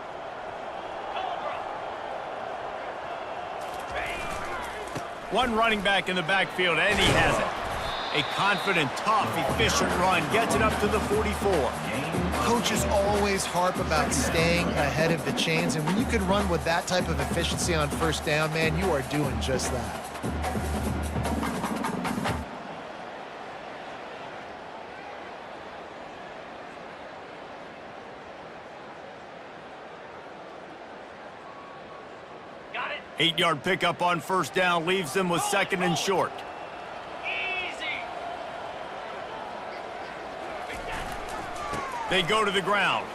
One running back in the backfield, and he has it. A confident, tough, efficient run gets it up to the 44. Coaches always harp about staying ahead of the chains, and when you can run with that type of efficiency on first down, man, you are doing just that. Got it. 8-yard pickup on first down leaves them with 2nd and short. Easy. They go to the ground.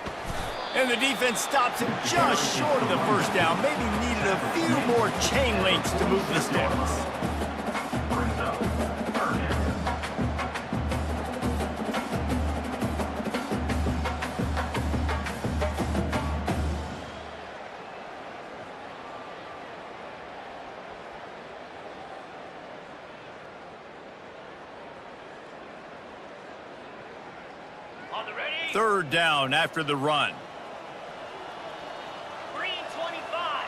And the defense stops him just short of the first down. Maybe needed a few more chain links to move the sticks. On the ready. 3rd down after the run. Green 25.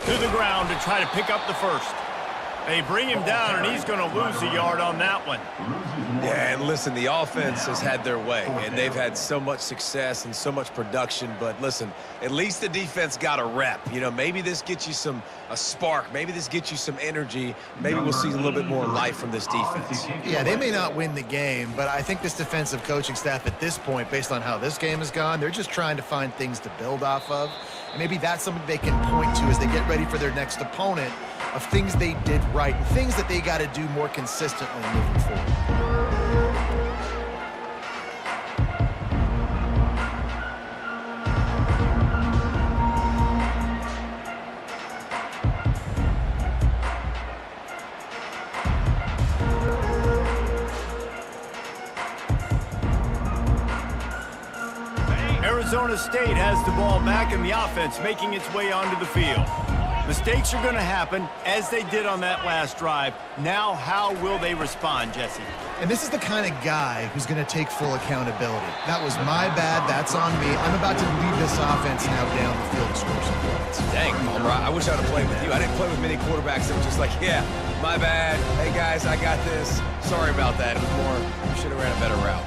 To the ground to try to pick up the first. They bring him down, and he's going to lose a yard on that one. Yeah, and listen, the offense has had their way, and they've had so much success and so much production. But listen, at least the defense got a rep. You know, maybe this gets you a spark. Maybe this gets you some energy. Maybe we'll see a little bit more life from this defense. Yeah, they may not win the game, but I think this defensive coaching staff at this point, based on how this game has gone, they're just trying to find things to build off of. And maybe that's something they can point to as they get ready for their next opponent, of things they did right and things that they got to do more consistently moving forward. Arizona State has the ball back in the offense, making its way onto the field. Mistakes are going to happen, as they did on that last drive. Now, how will they respond, Jesse? And this is the kind of guy who's going to take full accountability. That was my bad. That's on me. I'm about to lead this offense now down the field to score some points. Dang, Palmer, I wish I would have played with you. I didn't play with many quarterbacks that were just like, yeah, my bad. Hey, guys, I got this. Sorry about that. It was more, you should have ran a better route.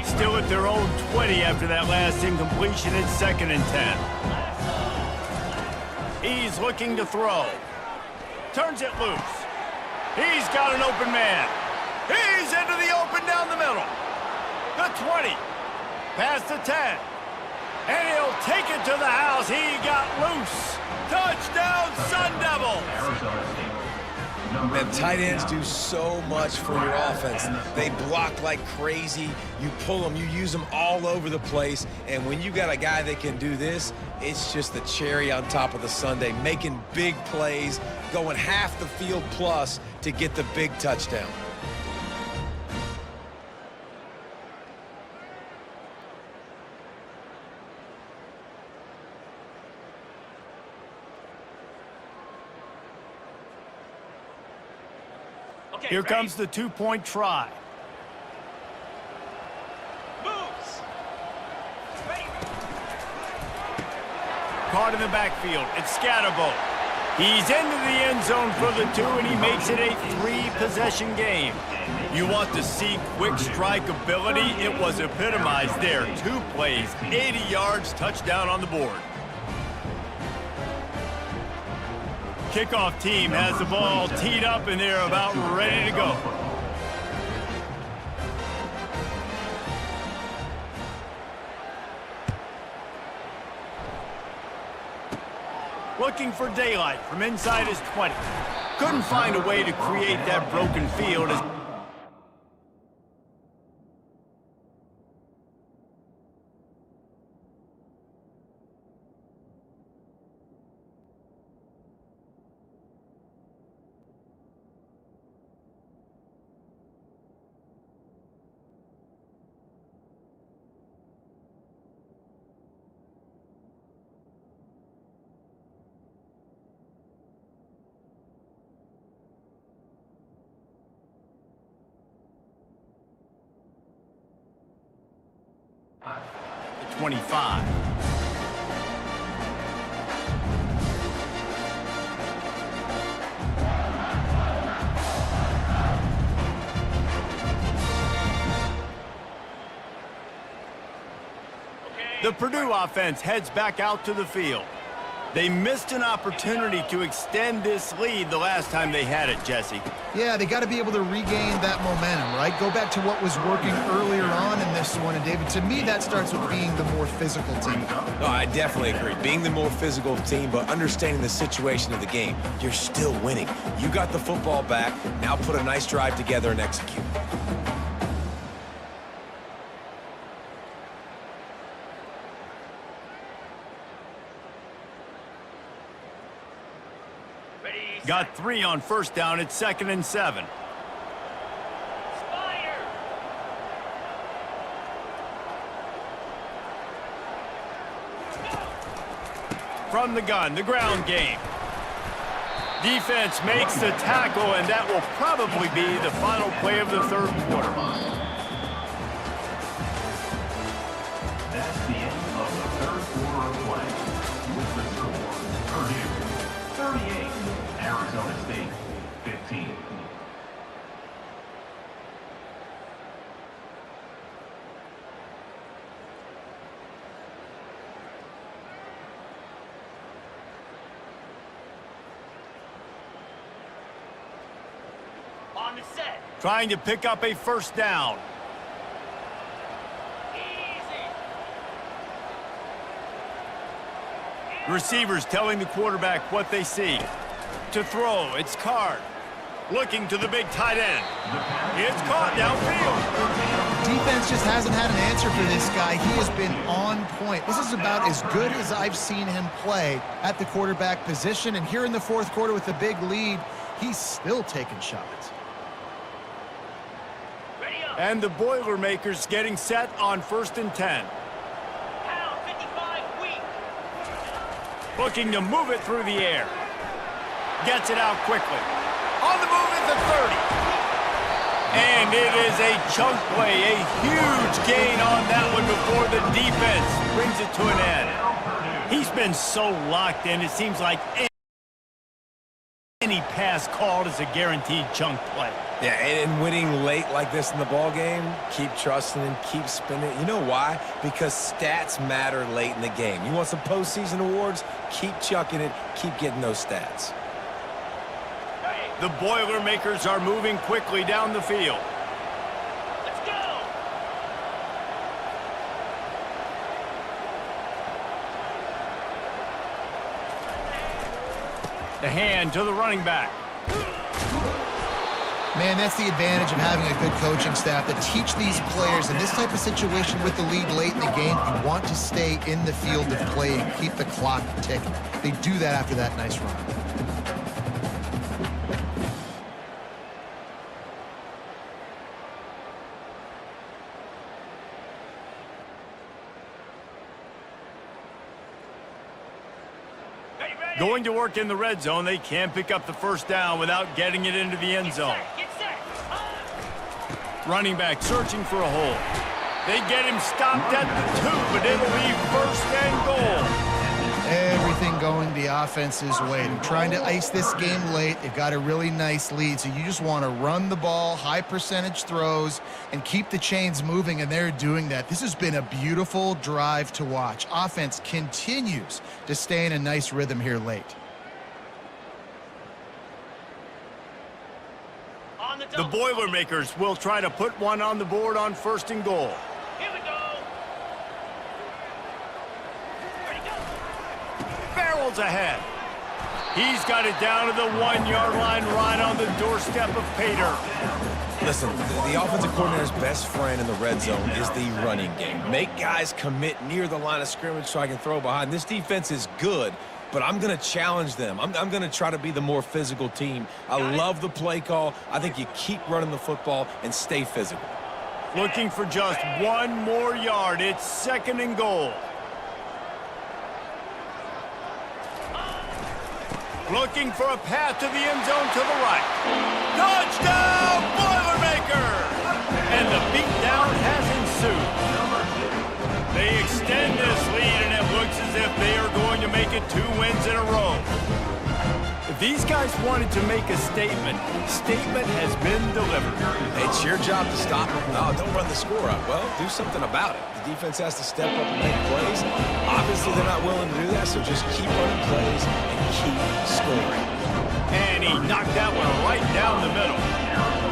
Still at their own 20 after that last incompletion. It's 2nd and 10. He's looking to throw. Turns it loose. He's got an open man. He's into the open down the middle. The 20. Past the 10. And he'll take it to the house. He got loose. Touchdown, Sun Devils. Man, tight ends do so much for your offense. They block like crazy. You pull them, you use them all over the place. And when you got a guy that can do this, it's just the cherry on top of the sundae, making big plays, going half the field plus to get the big touchdown. Here comes the two-point try. Moves. Ready. Caught in the backfield. It's Scatterbo. He's into the end zone for the 2, and he makes it a 3-possession game. You want to see quick strike ability? It was epitomized there. 2 plays, 80 yards, touchdown on the board. Kickoff team has the ball teed up, and they're about ready to go. Looking for daylight from inside his 20. Couldn't find a way to create that broken field as the 25. The Purdue offense heads back out to the field. They missed an opportunity to extend this lead the last time they had it, Jesse. Yeah, they got to be able to regain that momentum, right? Go back to what was working earlier on in this one. And, David, to me, that starts with being the more physical team. No, I definitely agree. Being the more physical team, but understanding the situation of the game. You're still winning. You got the football back. Now put a nice drive together and execute. Got 3 on first down. It's 2nd and 7. Spider. From the gun, the ground game. Defense makes the tackle, and that will probably be the final play of the 3rd quarter. That's the end of the 3rd quarter of play. With the score, Purdue 38, Arizona Arizona State 15. On the set. Trying to pick up a first down. Easy. Receivers telling the quarterback what they see. To throw, it's Card. Looking to the big tight end. It's caught downfield. Defense just hasn't had an answer for this guy. He has been on point. This is about as good as I've seen him play at the quarterback position. And here in the fourth quarter with the big lead, he's still taking shots. Ready up. And the Boilermakers getting set on 1st and 10. Pound 55 weak. Looking to move it through the air. Gets it out quickly. On the move at the 30. And it is a chunk play, a huge gain on that one before the defense brings it to an end. He's been so locked in, it seems like any pass called is a guaranteed chunk play. Yeah, and winning late like this in the ball game, keep trusting and keep spinning. You know why? Because stats matter late in the game. You want some postseason awards? Keep chucking it, keep getting those stats. The Boilermakers are moving quickly down the field. Let's go. The hand to the running back. Man, that's the advantage of having a good coaching staff that teach these players in this type of situation with the lead late in the game. You want to stay in the field of play and keep the clock ticking. They do that after that nice run. Going to work in the red zone, they can't pick up the first down without getting it into the end zone. Get set. Running back searching for a hole. They get him stopped at the 2, but it'll be 1st and goal. Everything going the offense's way. They're trying to ice this game late. They've got a really nice lead, so you just want to run the ball, high percentage throws, and keep the chains moving, and they're doing that. This has been a beautiful drive to watch. Offense continues to stay in a nice rhythm here late. On the The double. Boilermakers will try to put one on the board on 1st and goal. Here we go. Ready, go. Barrels ahead. He's got it down to the 1-yard line right on the doorstep of Pater. Listen, the offensive coordinator's best friend in the red zone is the running game. Make guys commit near the line of scrimmage so I can throw behind. This defense is good, but I'm going to challenge them. I'm going to try to be the more physical team. I love the play call. I think you keep running the football and stay physical. Looking for just 1 more yard. It's 2nd and goal. Looking for a path to the end zone to the right. Touchdown, Boilermakers! And the beatdown has ensued. They extend this lead, and it looks as if they are going to make it 2 wins in a row. If these guys wanted to make a statement has been delivered. It's your job to stop them. No, don't run the score up. Well, do something about it. The defense has to step up and make plays. Obviously, they're not willing to do that, so just keep running plays and keep scoring. And he knocked that one right down the middle.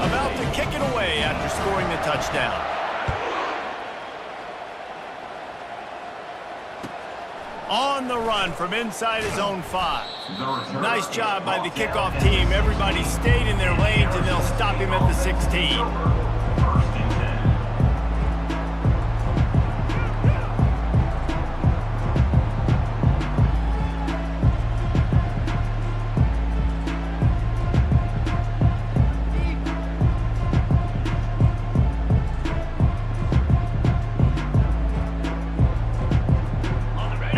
About to kick it away after scoring the touchdown. On the run from inside his own 5. Nice job by the kickoff team. Everybody stayed in their lanes, and they'll stop him at the 16.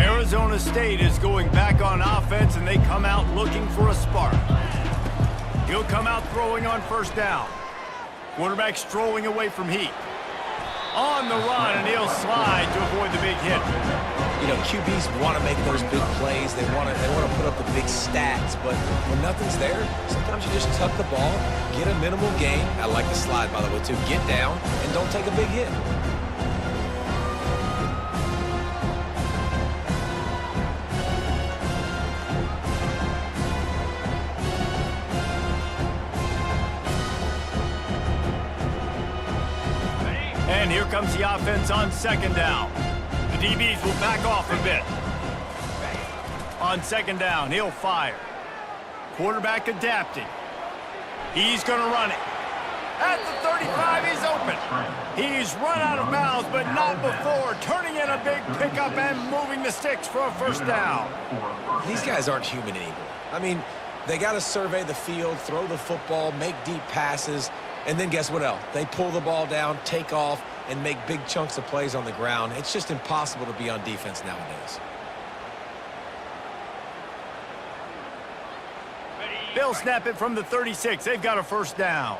Arizona State is going back on offense, and they come out looking for a spark. He'll come out throwing on 1st down. Quarterback strolling away from Heat. On the run, and he'll slide to avoid the big hit. You know, QBs want to make those big plays. They want to put up the big stats. But when nothing's there, sometimes you just tuck the ball, get a minimal gain. I like the slide, by the way, too. Get down and don't take a big hit. And here comes the offense on second down. The DBs will back off a bit. On second down, he'll fire. Quarterback adapting. He's going to run it. At the 35, he's open. He's run out of bounds, but not before. Turning in a big pickup and moving the sticks for a first down. These guys aren't human anymore. I mean, they got to survey the field, throw the football, make deep passes, and then guess what else? They pull the ball down, take off, and make big chunks of plays on the ground. It's just impossible to be on defense nowadays. They'll snap it from the 36. They've got a first down.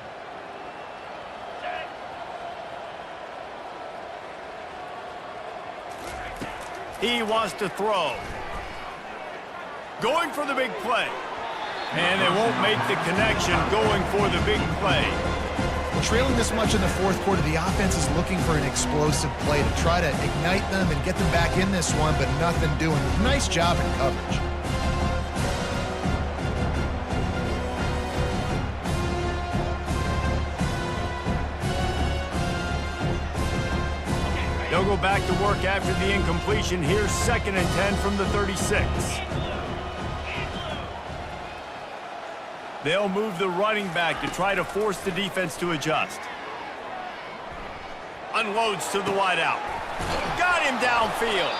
He wants to throw. Going for the big play. And they won't make the connection going for the big play. Trailing this much in the fourth quarter, the offense is looking for an explosive play to try to ignite them and get them back in this one, but nothing doing. Nice job in coverage. They'll go back to work after the incompletion. Here's 2nd and 10 from the 36. They'll move the running back to try to force the defense to adjust. Unloads to the wideout. Got him downfield.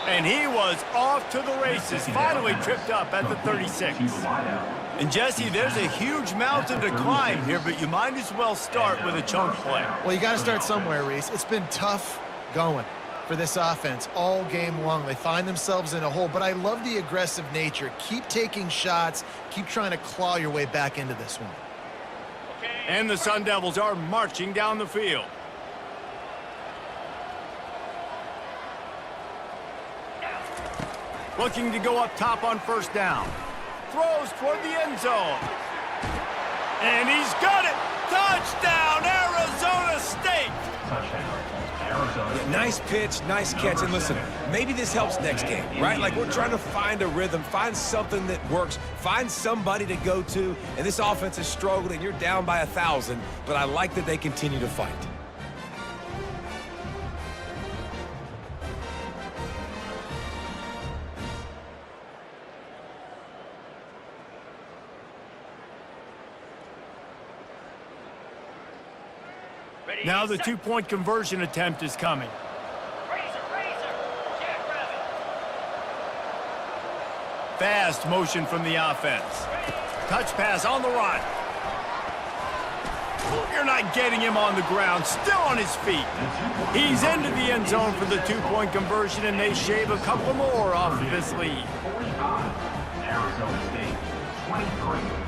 And he was off to the races. Finally tripped up at the 36. And Jesse, there's a huge mountain to climb here, but you might as well start with a chunk play. Well, you got to start somewhere, Reese. It's been tough going for this offense all game long. They find themselves in a hole, but I love the aggressive nature. Keep taking shots. Keep trying to claw your way back into this one. And the Sun Devils are marching down the field. Looking to go up top on first down. Throws toward the end zone. And he's got it. Touchdown, Arizona State. Touchdown, Arizona State. Nice pitch, nice catch. And listen, maybe this helps next game, right? Like we're trying to find a rhythm, find something that works, find somebody to go to. And this offense is struggling. You're down by 1,000, but I like that they continue to fight. Now the two-point conversion attempt is coming. Fast motion from the offense. Touch pass on the run. You're not getting him on the ground. Still on his feet. He's into the end zone for the two-point conversion, and they shave a couple more off of this lead. 45, Arizona State, 23.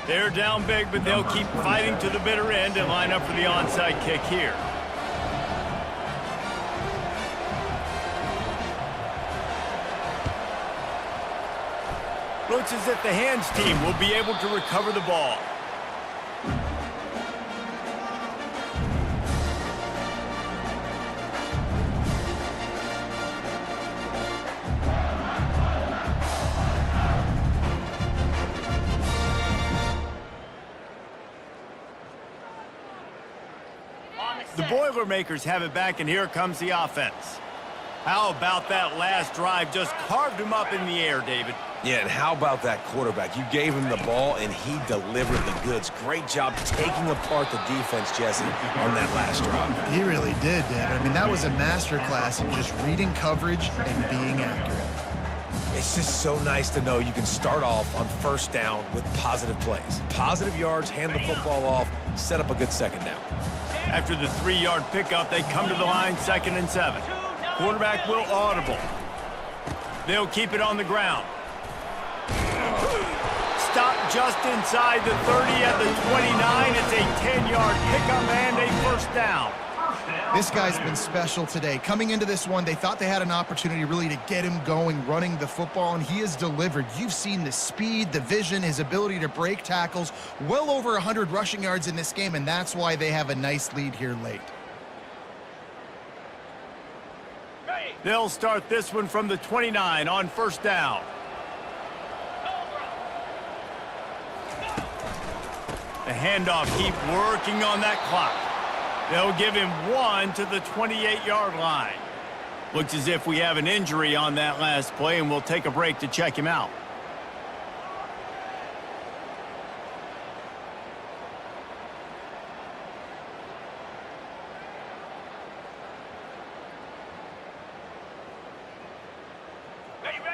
They're down big, but they'll keep fighting to the bitter end and line up for the onside kick here. Looks as if the hands team will be able to recover the ball. The Boilermakers have it back, and here comes the offense. How about that last drive? Just carved him up in the air, David. Yeah, and how about that quarterback? You gave him the ball, and he delivered the goods. Great job taking apart the defense, Jesse, on that last drive. He really did, David. I mean, that was a masterclass in just reading coverage and being accurate. It's just so nice to know you can start off on first down with positive plays. Positive yards, hand the football off, set up a good second down. After the 3-yard pickup, they come to the line, 2nd and 7. Quarterback will audible. They'll keep it on the ground. Stop just inside the 30 at the 29. It's a 10-yard pickup and a first down. First down, This guy's been special today. Coming into this one, they thought they had an opportunity really to get him going, running the football, and he has delivered. You've seen the speed, the vision, his ability to break tackles, well over 100 rushing yards in this game, and that's why they have a nice lead here late. They'll start this one from the 29 on first down. The handoff, keep working on that clock. They'll give him 1 to the 28-yard line. Looks as if we have an injury on that last play, and we'll take a break to check him out.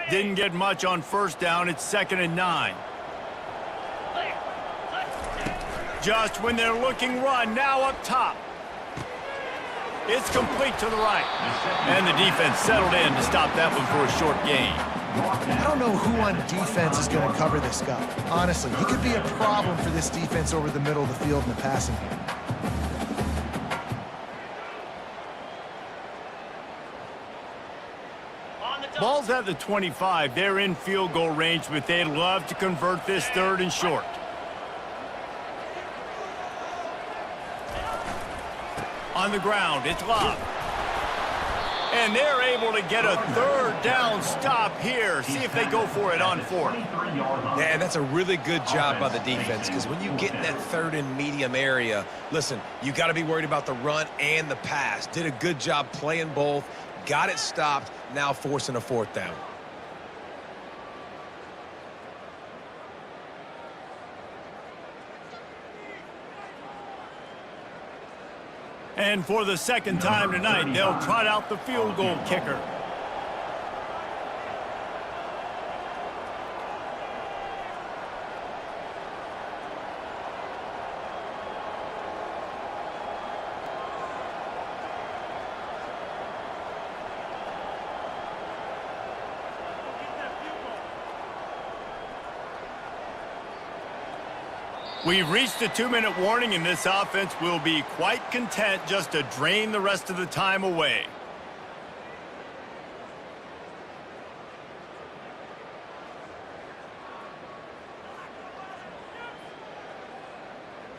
Didn't get much on first down. It's 2nd and 9. Just when they're looking run, now up top. It's complete to the right. And the defense settled in to stop that one for a short gain. I don't know who on defense is going to cover this guy. Honestly, he could be a problem for this defense over the middle of the field in the passing game. Ball's at the 25. They're in field goal range, but they'd love to convert this 3rd and short. On the ground, it's Love. And they're able to get a 3rd down stop here. See if they go for it on 4th. Yeah, that's a really good job by the defense, because when you get in that 3rd and medium area, listen, you got to be worried about the run and the pass. Did a good job playing both, got it stopped, now forcing a 4th down. And for the 2nd time tonight, they'll trot out the field goal kicker. We've reached a 2-minute warning, and this offense will be quite content just to drain the rest of the time away.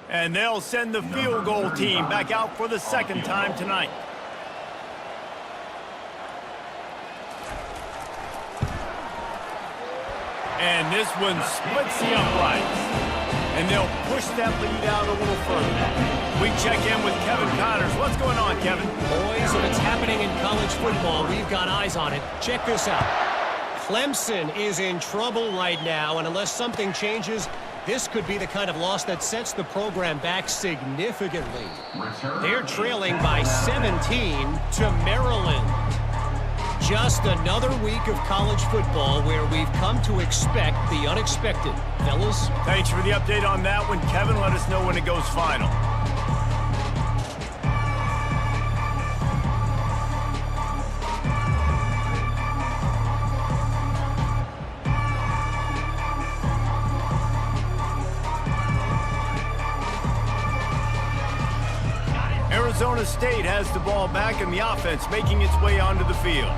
And they'll send the field goal team back out for the 2nd time tonight. And this one splits the uprights. And they'll push that lead out a little further. We check in with Kevin Connors. What's going on, Kevin? Boys, if it's happening in college football, we've got eyes on it. Check this out. Clemson is in trouble right now, and unless something changes, this could be the kind of loss that sets the program back significantly. They're trailing by 17 to Maryland. Just another week of college football where we've come to expect the unexpected. Fellas? Thanks for the update on that one, Kevin. Let us know when it goes final. Arizona State has the ball back in the offense, making its way onto the field.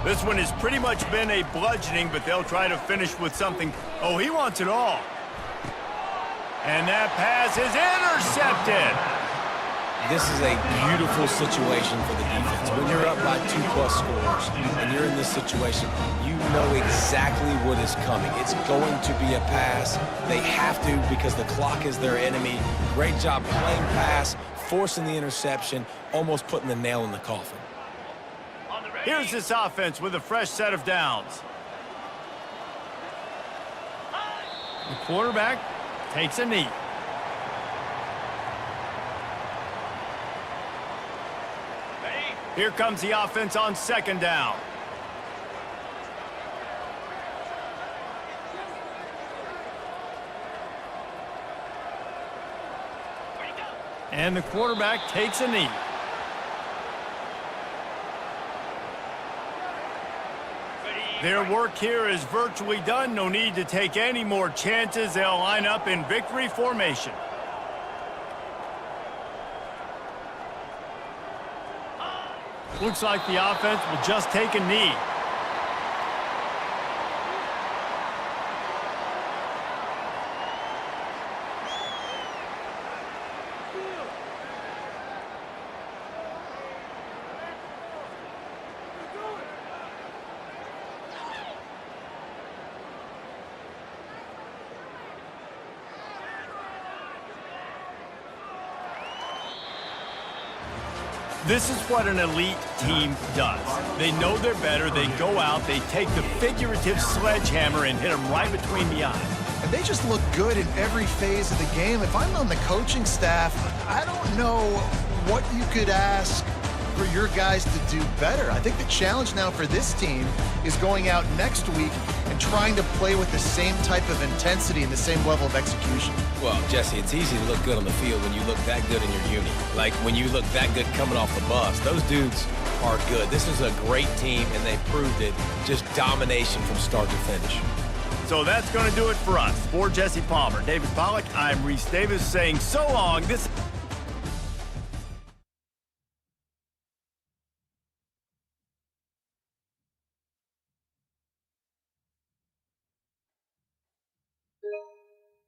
This one has pretty much been a bludgeoning, but they'll try to finish with something. Oh, he wants it all. And that pass is intercepted. This is a beautiful situation for the defense. When you're up by 2+ scores and you're in this situation, you know exactly what is coming. It's going to be a pass. They have to because the clock is their enemy. Great job playing pass, forcing the interception, almost putting the nail in the coffin. Here's this offense with a fresh set of downs. The quarterback takes a knee. Here comes the offense on 2nd down. And the quarterback takes a knee. Their work here is virtually done. No need to take any more chances. They'll line up in victory formation. Looks like the offense will just take a knee. This is what an elite team does. They know they're better. They go out. They take the figurative sledgehammer and hit them right between the eyes. And they just look good in every phase of the game. If I'm on the coaching staff, I don't know what you could ask for your guys to do better. I think the challenge now for this team is going out next week and trying to play with the same type of intensity and the same level of execution. Well, Jesse, it's easy to look good on the field when you look that good in your uni. Like when you look that good coming off the bus. Those dudes are good. This is a great team, and they proved it. Just domination from start to finish. So that's going to do it for us. For Jesse Palmer, David Pollack, I'm Reese Davis saying so long. This